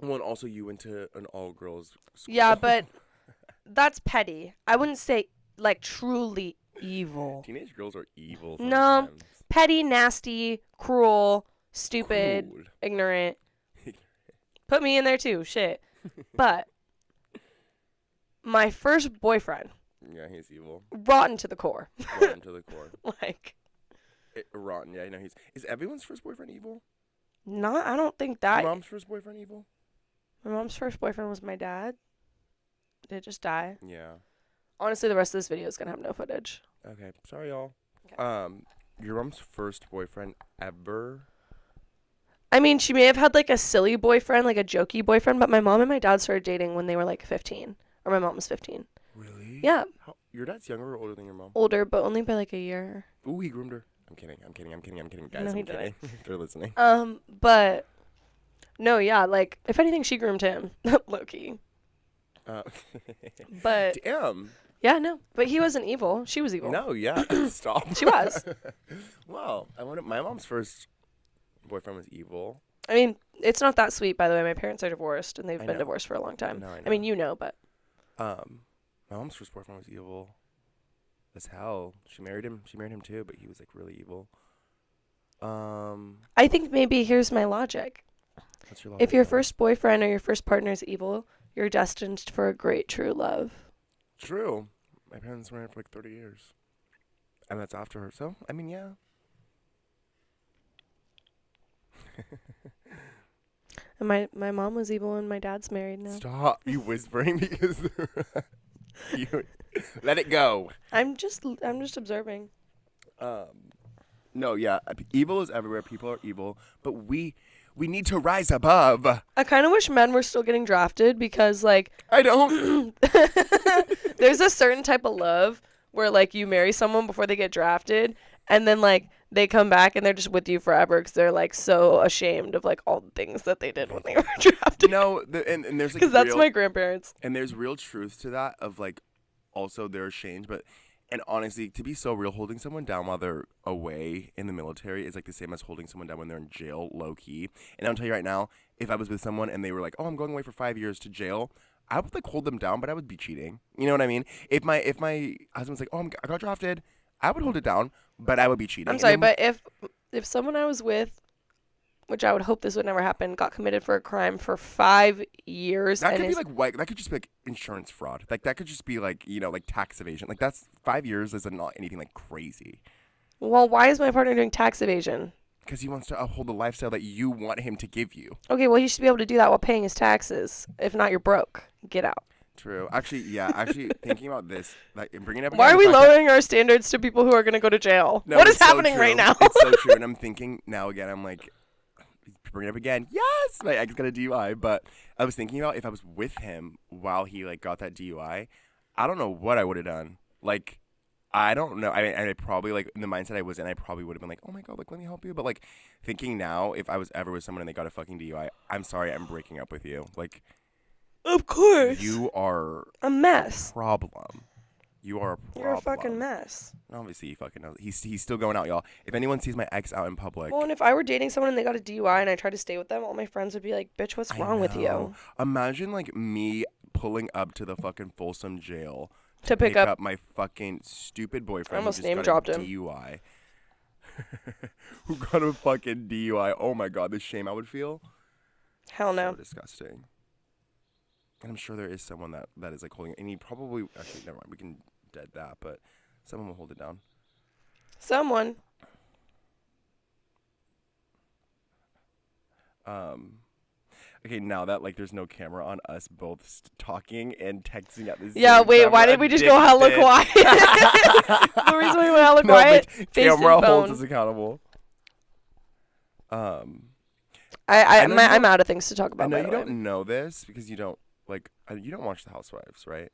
Well, and also you went to an all-girls school. Yeah, but that's petty. I wouldn't say like truly evil. Teenage girls are evil No. sometimes. Petty, nasty, cruel, stupid, Cruel. ignorant. Put me in there too. Shit. But my first boyfriend, Yeah, he's evil. rotten to the core. Rotten to the core. Like, Rotten. Yeah, I know he's. Is everyone's first boyfriend evil? not. I don't think Your that. mom's first boyfriend evil? My mom's first boyfriend was my dad. Did just die. Yeah. Honestly, the rest of this video is gonna have no footage. Okay. Sorry, y'all. Okay. Your mom's first boyfriend ever? I mean, she may have had like a silly boyfriend, like a jokey boyfriend, but my mom and my dad started dating when they were like 15, or my mom was 15. Really? Yeah, Your dad's younger or older than your mom? older, but only by like a year. Ooh, he groomed her. I'm kidding, guys. No, he I'm kidding. didn't. They're listening. But no, yeah, like if anything, she groomed him, low key. Uh, But Damn. yeah, no, but he wasn't evil. She was evil. No, yeah. Stop. She was. Wow. My mom's first boyfriend was evil. I mean, it's not that sweet, by the way. My parents are divorced, and they've I been know. divorced for a long time. I I mean, you know, but My mom's first boyfriend was evil as hell. She married him too, but he was like really evil. I think maybe here's my logic. What's your If your logic? first boyfriend or your first partner is evil, you're destined for a great true love. True. My parents were married for like 30 years. And that's after her. So, I mean, yeah. And my mom was evil and my dad's married now. Stop you whispering because you let it go. I'm just observing. No, yeah. Evil is everywhere. People are evil, but we need to rise above. I kind of wish men were still getting drafted because like I don't. there's a certain type of love where like you marry someone before they get drafted and then like they come back and they're just with you forever because they're like so ashamed of like all the things that they did when they were drafted. No, and there's like Because that's real, my grandparents. and there's real truth to that of like also they're ashamed, but and honestly, to be so real, holding someone down while they're away in the military is like the same as holding someone down when they're in jail, low key. And I'll tell you right now, if I was with someone and they were like, "Oh, I'm going away for 5 years to jail," I would like hold them down, but I would be cheating. You know what I mean? If my husband was like, "Oh, I got drafted," I would hold it down, but I would be cheating. I'm And sorry, then- but if someone I was with, which I would hope this would never happen, got committed for a crime for 5 years, that and could be is, like white. That could just be like insurance fraud. Like that could just be like like tax evasion. Like that's 5 years is not anything like crazy. well, why is my partner doing tax evasion? Because he wants to uphold the lifestyle that you want him to give you. Okay, well, he should be able to do that while paying his taxes. If not, you're broke. Get out. True. Actually, yeah. Actually, thinking about this, like, and bringing it up. Why again, are we the fact that- lowering our standards to people who are going to go to jail? No, What is it's so happening true. right now? It's so true. And I'm thinking now again. I'm like, bring it up again. Yes, my ex got a DUI. But I was thinking about if I was with him while he like got that DUI, I don't know what I would have done. Like, I don't know. I probably like in the mindset I was in, I probably would have been like, oh my god, like let me help you. But like thinking now, if I was ever with someone and they got a fucking DUI, I'm sorry, I'm breaking up with you. Like, Of course. you are a mess. problem. You are a problem. You're a fucking mess. Obviously, he fucking knows. He's still going out, y'all. If anyone sees my ex out in public, Well, and if I were dating someone and they got a DUI and I tried to stay with them, all my friends would be like, bitch, what's I wrong with you? know. Imagine like me pulling up to the fucking Folsom jail To pick up. my fucking stupid boyfriend. I almost who just name got dropped a him. DUI. Who got a fucking DUI? Oh my god, the shame I would feel. Hell no. So disgusting. And I'm sure there is someone that is like holding it. And he probably actually never mind. We can dead that, but someone will hold it down. Someone. Okay, now that like there's no camera on us both talking and texting at the same Yeah, wait, time, why we're did we just go hella addicted. quiet? The reason we went hella No, quiet, but face camera and holds phone. us accountable. I'm out of things to talk about. I know by you the way. don't know this because you don't you don't watch The Housewives, right?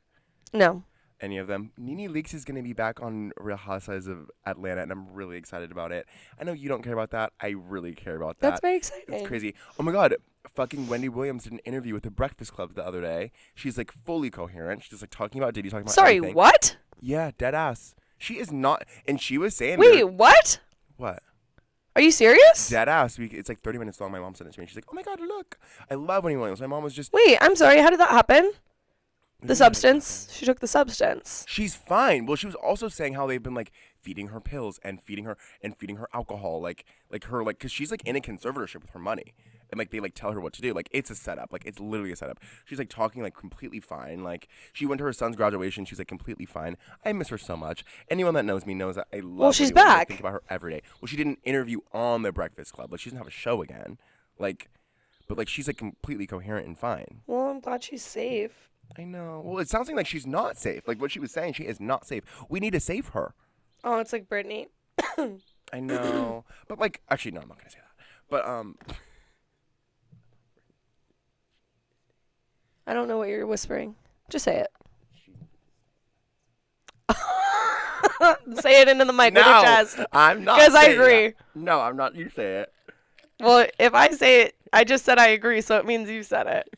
No. Any of them. Nene Leakes is going to be back on Real Housewives of Atlanta, and I'm really excited about it. I know you don't care about that. I really care about that. That's very exciting. It's crazy. Oh my god. fucking Wendy Williams did an interview with the Breakfast Club the other day. She's like fully coherent. She's like talking about Diddy, talking about Sorry, everything. what? Yeah, dead ass. She is not, and she was saying, Wait, what? What? Are you serious? Dead ass. It's like 30 minutes long. My mom sent it to me. She's like, oh my god, look. I love Wendy Williams. My mom was just. Wait, I'm sorry. How did that happen? The substance. She took the substance. She's fine. Well, she was also saying how they've been like feeding her pills and feeding her alcohol, because she's like in a conservatorship with her money, and like they like tell her what to do. Like it's a setup. Like it's literally a setup. She's like talking like completely fine. Like she went to her son's graduation. She's like completely fine. I miss her so much. Anyone that knows me knows that I love. Well, she's Wendy Williams. I back. think about her every day. Well, she did an interview on the Breakfast Club. Like she doesn't have a show again. Like, but like she's like completely coherent and fine. Well, I'm glad she's safe. I know. Well, it sounds like she's not safe. Like what she was saying, she is not safe. We need to save her. Oh, it's like Britney. I know. But like, actually, no, I'm not gonna say that. But I don't know what you're whispering. Just say it. Say it into the mic with your chest. I'm not. Because I agree. That. No, I'm not. You say it. Well, if I say it, I just said I agree, so it means you said it.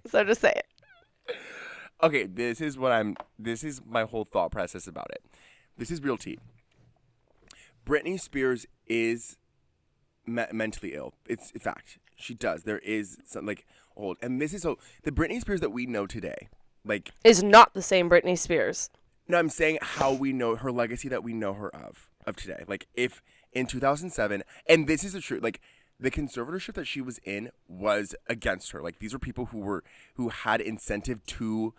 So just say it. Okay, this is my whole thought process about it. This is real tea. Britney Spears is mentally ill. It's a fact. She does. There is some like old, and this is the Britney Spears that we know today, like is not the same Britney Spears. No, I'm saying how we know her legacy that we know her of today. Like if in 2007, and this is the truth, like the conservatorship that she was in was against her. Like these were people who had incentive to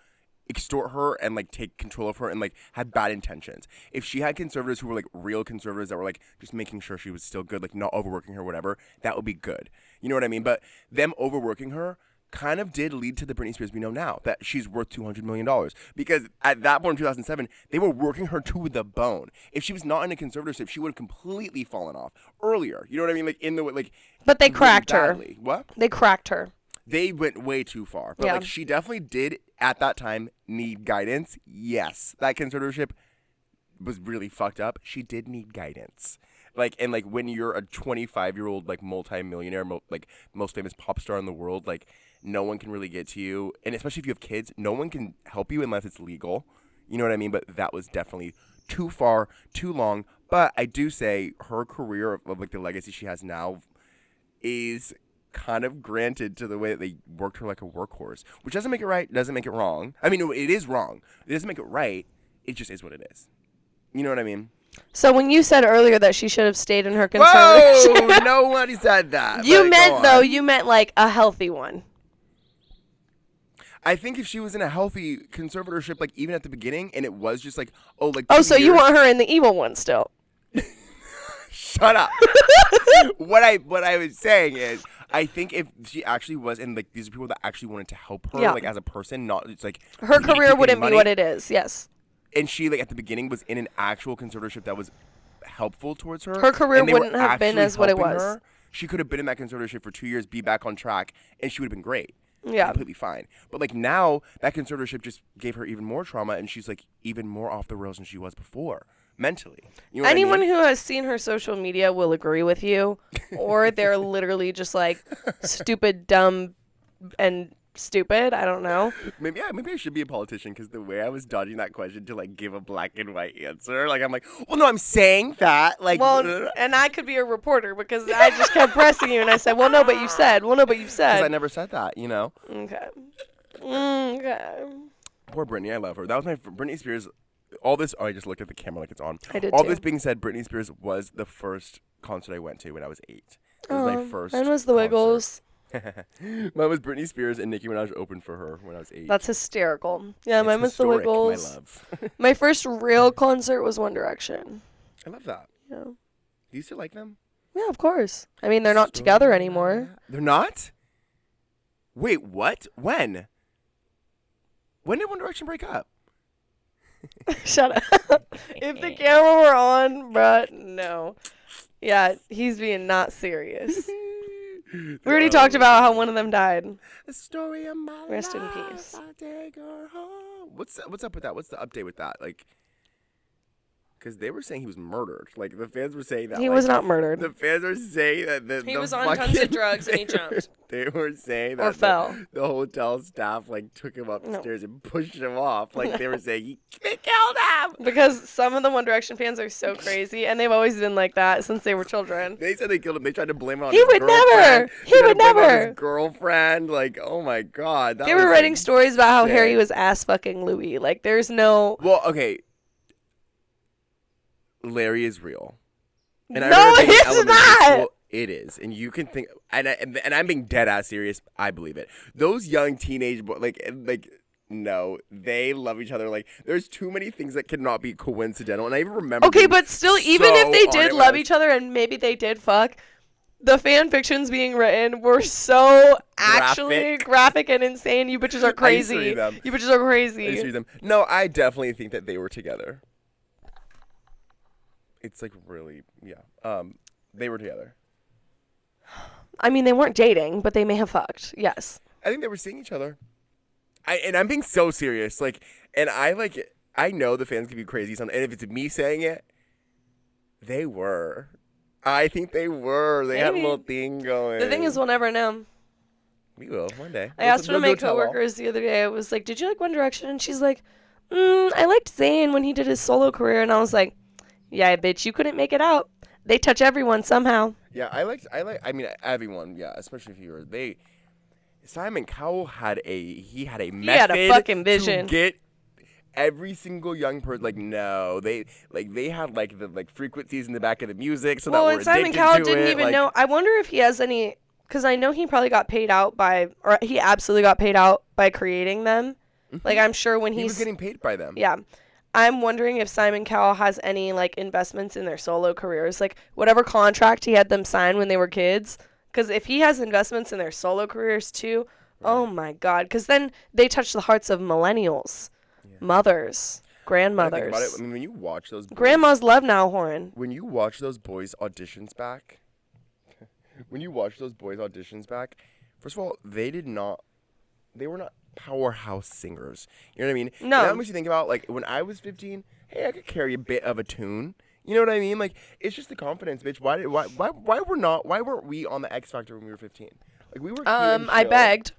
extort her and like take control of her and like had bad intentions. If she had conservators who were like real conservatives that were like just making sure she was still good, like not overworking her, whatever, that would be good. You know what I mean? But them overworking her kind of did lead to the Britney Spears we know now, that she's worth $200 million. Because at that point in 2007, they were working her to the bone. If she was not in a conservatorship, she would have completely fallen off earlier. You know what I mean? Like in the like. But they cracked her. What? They cracked her. They went way too far. But like she definitely did at that time need guidance. Yes. That conservatorship was really fucked up. She did need guidance. Like, and like when you're a 25-year-old like multi-millionaire, like most famous pop star in the world, like no one can really get to you. And especially if you have kids, no one can help you unless it's legal. You know what I mean? But that was definitely too far, too long. But I do say her career of like the legacy she has now is kind of granted to the way that they worked her like a workhorse, which doesn't make it right, doesn't make it wrong. I mean, it is wrong. It doesn't make it right. It just is what it is. You know what I mean? So when you said earlier that she should have stayed in her conservatorship, whoa, nobody said that. You meant like a healthy one. I think if she was in a healthy conservatorship, like even at the beginning, and it was just like, so you want her in the evil one still? Shut up. What I was saying is, I think if she actually was, and like these are people that actually wanted to help her, like as a person, not it's like her career wouldn't be what it is. Yes. And she like at the beginning was in an actual conservatorship that was helpful towards her. Her career wouldn't have been as what it was. Her. She could have been in that conservatorship for 2 years, be back on track, and she would have been great. Yeah. Completely fine. But like now, that conservatorship just gave her even more trauma, and she's like even more off the rails than she was before. Mentally. You know Anyone what I mean? who has seen her social media will agree with you, or they're literally just like stupid, dumb, and stupid. I don't know. Maybe I should be a politician because the way I was dodging that question to like give a black and white answer, like I'm like, well, no, I'm saying that, like. Well, and I could be a reporter because I just kept pressing you, and I said, well, no, but you said. Well, no, but you said. Because I never said that, you know. Okay. Okay. Poor Britney, I love her. That was my Britney Spears. All this, I just looked at the camera like it's on. I did All too. this being said, Britney Spears was the first concert I went to when I was 8. It was my first. Mine was the Wiggles. Mine was Britney Spears and Nicki Minaj opened for her when I was 8. That's hysterical. Yeah, mine was the historic, Wiggles. my love. My first real concert was One Direction. I love that. Yeah. Do you still like them? Yeah, of course. I mean, they're not together anymore. They're not? Wait, what? When? When did One Direction break up? Shut up. If the camera were on, bruh, no. Yeah, he's being not serious. We already talked about how one of them died. The story of my Rest in life, peace. I'll take her home. What's up with that? What's the update with that? Like, because they were saying he was murdered. Like the fans were saying that He like, was not murdered. The fans were saying that He was on tons of drugs and he jumped. They were saying that Or fell. The hotel staff like took him upstairs and pushed him off. Like they were saying they killed him. Because some of the One Direction fans are so crazy, and they've always been like that since they were children. They said they killed him. They tried to blame it on He his would girlfriend. never. He would never. His girlfriend. Like, oh my God. They were writing stories about how Harry was ass fucking Louis. Like, there's no. Well, okay. Larry is real. And No, I remember being in it's elementary not. school, it is, and you can think, and I'm being dead ass serious. I believe it. Those young teenage boys, like, no, they love each other. Like, there's too many things that cannot be coincidental. And I even remember. Okay, but still, even if they did love it, each other and maybe they did fuck, the fan fictions being written were so actually graphic and insane. You bitches are crazy. You bitches are crazy. I used to read them. No, I definitely think that they were together. It's like really, yeah. They were together. I mean, they weren't dating, but they may have fucked. Yes. I think they were seeing each other. And I'm being so serious. Like, and I know the fans can be crazy. And if it's me saying it, they were. I think they were. They had a little thing going. The thing is, we'll never know. We will one day. I asked one of my coworkers the other day. I was like, "Did you like One Direction?" And she's like, "I liked Zayn when he did his solo career." And I was like, "Yeah, bitch, you couldn't make it out. They touch everyone somehow." Yeah, I mean, everyone. Yeah, especially if you were Simon Cowell had a method. He had a fucking vision to get every single young person. Like, no, they had the frequencies in the back of the music, so that we're addicted to it. Simon Cowell didn't even know. I wonder if he has any, because I know he probably got paid out or he absolutely got paid out by creating them. Like, I'm sure when he was getting paid by them. Yeah. I'm wondering if Simon Cowell has any, like, investments in their solo careers. Like, whatever contract he had them sign when they were kids. Because if he has investments in their solo careers, too, oh, my God. Because then they touch the hearts of millennials, mothers, grandmothers. About it, I mean, when you watch those boys, grandmas love Niall Horan. When you watch those boys' auditions back, first of all, they were not powerhouse singers. You know what I mean? No. And that makes you think about, like, when I was 15, hey, I could carry a bit of a tune. You know what I mean? Like, it's just the confidence, bitch. Why weren't we on the X Factor when we were 15? Like, we were I begged.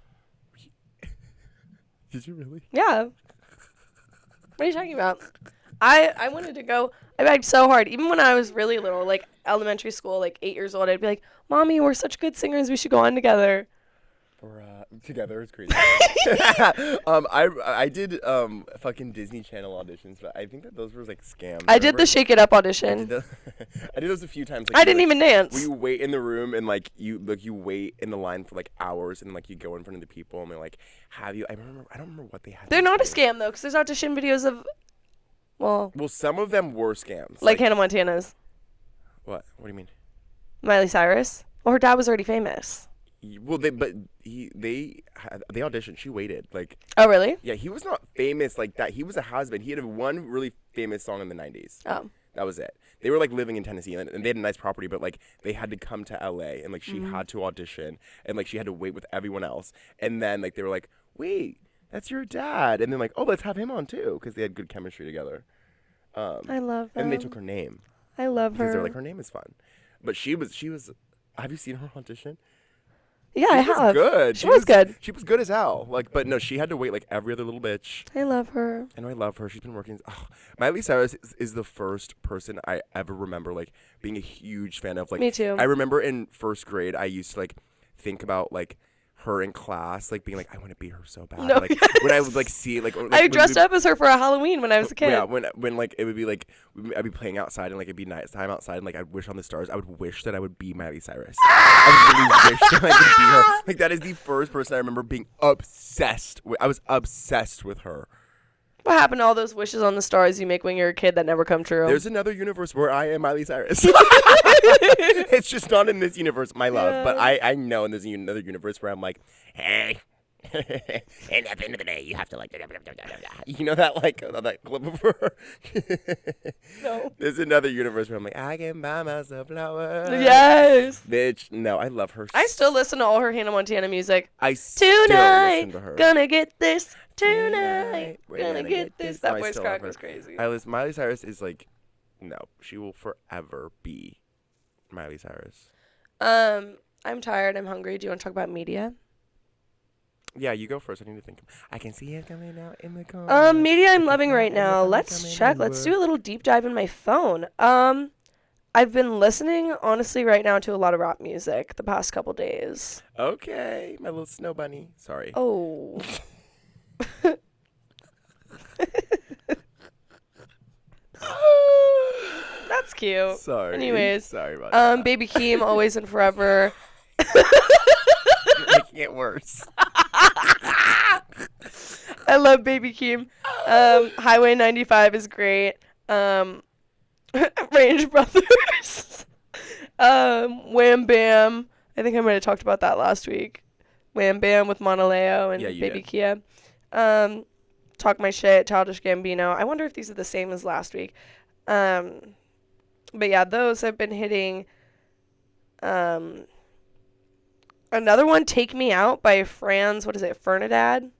Did you really? Yeah. What are you talking about? I wanted to go. I begged so hard. Even when I was really little, like elementary school, like 8 years old, I'd be like, "Mommy, we're such good singers. We should go on together." Together is crazy. I did fucking Disney Channel auditions, but I think that those were like scams. I did the Shake It Up audition. I did those a few times. Like, I didn't even dance. Where you wait in the room and like you wait in the line for like hours and like you go in front of the people and they're like, "Have you?" I don't remember what they had. They're not a scam though, because there's audition videos of. Well, some of them were scams. Like Hannah Montana's. What? What do you mean? Miley Cyrus. Well, her dad was already famous. Well, they auditioned. She waited. Like. Oh really? Yeah, he was not famous like that. He was a has-been. He had one really famous song in the 90s. Oh. That was it. They were like living in Tennessee and they had a nice property, but like they had to come to LA and like she had to audition and like she had to wait with everyone else. And then like they were like, "Wait, that's your dad." And then like, "Oh, let's have him on too," because they had good chemistry together. I love her. And they took her name. I love her. Because they're like, her name is fun. But she was. Have you seen her audition? Yeah, I have. Good. She was good. She was good as hell. Like, but no, she had to wait like every other little bitch. I love her. I know I love her. She's been working. Oh, Miley Cyrus is the first person I ever remember like being a huge fan of. Like, me too. I remember in first grade, I used to like think about like her in class, like being like, I want to be her so bad. No, like yes. when I would like see like I dressed up as her for a Halloween when I was a kid. Yeah, when like it would be like I'd be playing outside and like it'd be nighttime outside and like I'd wish on the stars. I would wish that I would be Miley Cyrus. I would really wish that I could be her. Like that is the first person I remember being obsessed with. I was obsessed with her. What happened to all those wishes on the stars you make when you're a kid that never come true? There's another universe where I am Miley Cyrus. It's just not in this universe, my love. Yeah. But I know there's another universe where I'm like, hey, and at the end of the day, you have to like, you know that like that clip of her? No. There's another universe where I'm like, I can buy myself flowers. Yes. Bitch, no, I love her. I still listen to all her Hannah Montana music. I still listen to her. Gonna get this. Tonight, gonna get this. That voice crack was crazy. Miley Cyrus is like No, she will forever be Miley Cyrus. I'm tired. I'm hungry. Do you want to talk about media? Yeah, you go first. I need to think. I can see it coming out in the corner. Media I'm It's loving right in the now. corner Let's coming check. Let's over. do a little deep dive in my phone. I've been listening, honestly, right now to a lot of rap music the past couple days. Okay, my little snow bunny. Sorry. Oh. That's cute. Sorry. Anyways, Sorry about that. Baby Keem, Always and Forever. You're making it worse. I love Baby Keem. Highway 95 is great. Range Brothers. Wham Bam. I think I might have talked about that last week. Wham Bam with Monaleo and Yeah, you Baby did. Kia. Talk My Shit, Childish Gambino. I wonder if these are the same as last week. But yeah, those have been hitting. Another one, Take Me Out by Franz, what is it, Fernandad?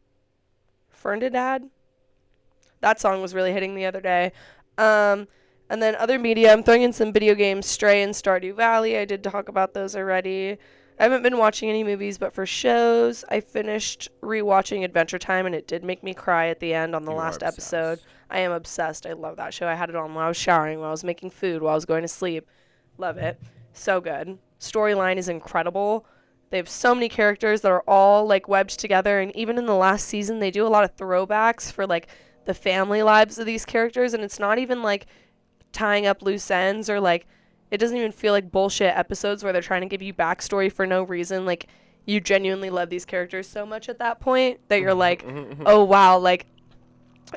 That song was really hitting the other day. And then other media, I'm throwing in some video games, Stray and Stardew Valley. I did talk about those already. I haven't been watching any movies, but for shows, I finished rewatching Adventure Time, and it did make me cry at the end on the You are last obsessed. episode. I am obsessed. I love that show. I had it on while I was showering, while I was making food, while I was going to sleep. Love it. So good. Storyline is incredible. They have so many characters that are all like webbed together, and even in the last season, they do a lot of throwbacks for like the family lives of these characters, and it's not even like tying up loose ends or like it doesn't even feel like bullshit episodes where they're trying to give you backstory for no reason. Like you genuinely love these characters so much at that point that you're like, oh wow, like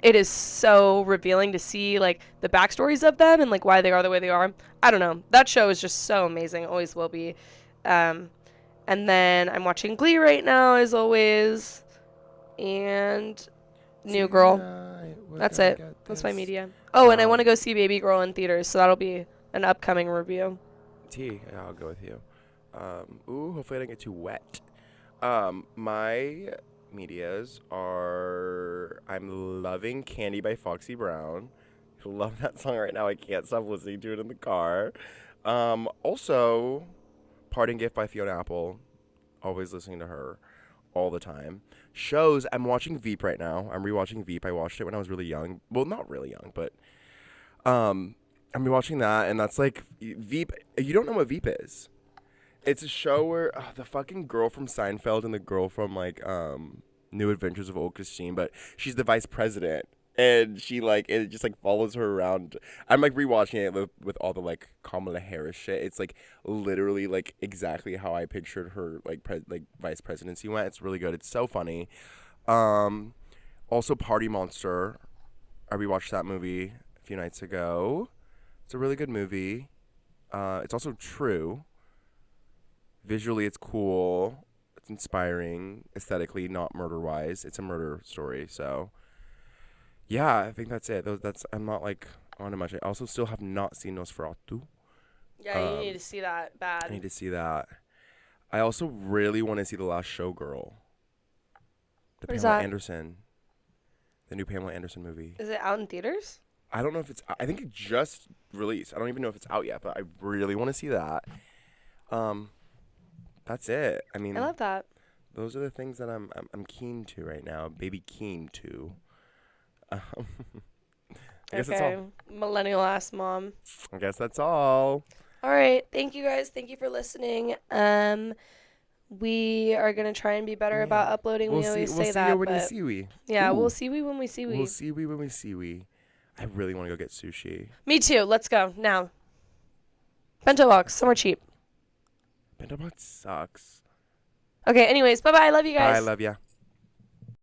it is so revealing to see like the backstories of them and like why they are the way they are. I don't know. That show is just so amazing. Always will be. And then I'm watching Glee right now, as always, and New Girl. Tonight, we're That's gonna it. get That's my this. media. Oh, and I want to go see Baby Girl in theaters, so that'll be an upcoming review. Yeah, I'll go with you. Hopefully I don't get too wet. My medias are I'm loving Candy by Foxy Brown. I love that song right now. I can't stop listening to it in the car. Also, Parting Gift by Fiona Apple. Always listening to her all the time. Shows, I'm watching Veep right now. I'm rewatching Veep. I watched it when I was really young. Well, not really young, but I'm rewatching that, and that's like Veep. You don't know what Veep is. It's a show where the fucking girl from Seinfeld and the girl from like New Adventures of Old Christine, but she's the vice president, and she like it just like follows her around. I'm like rewatching it with all the like Kamala Harris shit. It's like literally like exactly how I pictured her like vice presidency went. It's really good. It's so funny. Also Party Monster. I rewatched that movie a few nights ago. It's a really good movie. It's also true. Visually, it's cool. It's inspiring. Aesthetically, not murder-wise. It's a murder story. So, yeah, I think that's it. I'm not like on it much. I also still have not seen Nosferatu. Yeah, you need to see that bad. I need to see that. I also really want to see The Last Showgirl. What is Pamela that? Anderson. The new Pamela Anderson movie. Is it out in theaters? I don't know if it's. I think it just released. I don't even know if it's out yet, but I really want to see that. That's it. I mean, I love that. those are the things that I'm keen to right now. Baby keen to. I guess that's all. Millennial ass mom. I guess that's all. All right. Thank you guys. Thank you for listening. We are gonna try and be better about uploading. We always say that, We'll but see you when you see we. yeah, Ooh. we'll see we when we see we. We'll see we when we see we. I really want to go get sushi. Me too. Let's go now. Bento box, somewhere cheap. Bento box sucks. Okay. Anyways, bye bye. I love you guys. I love ya.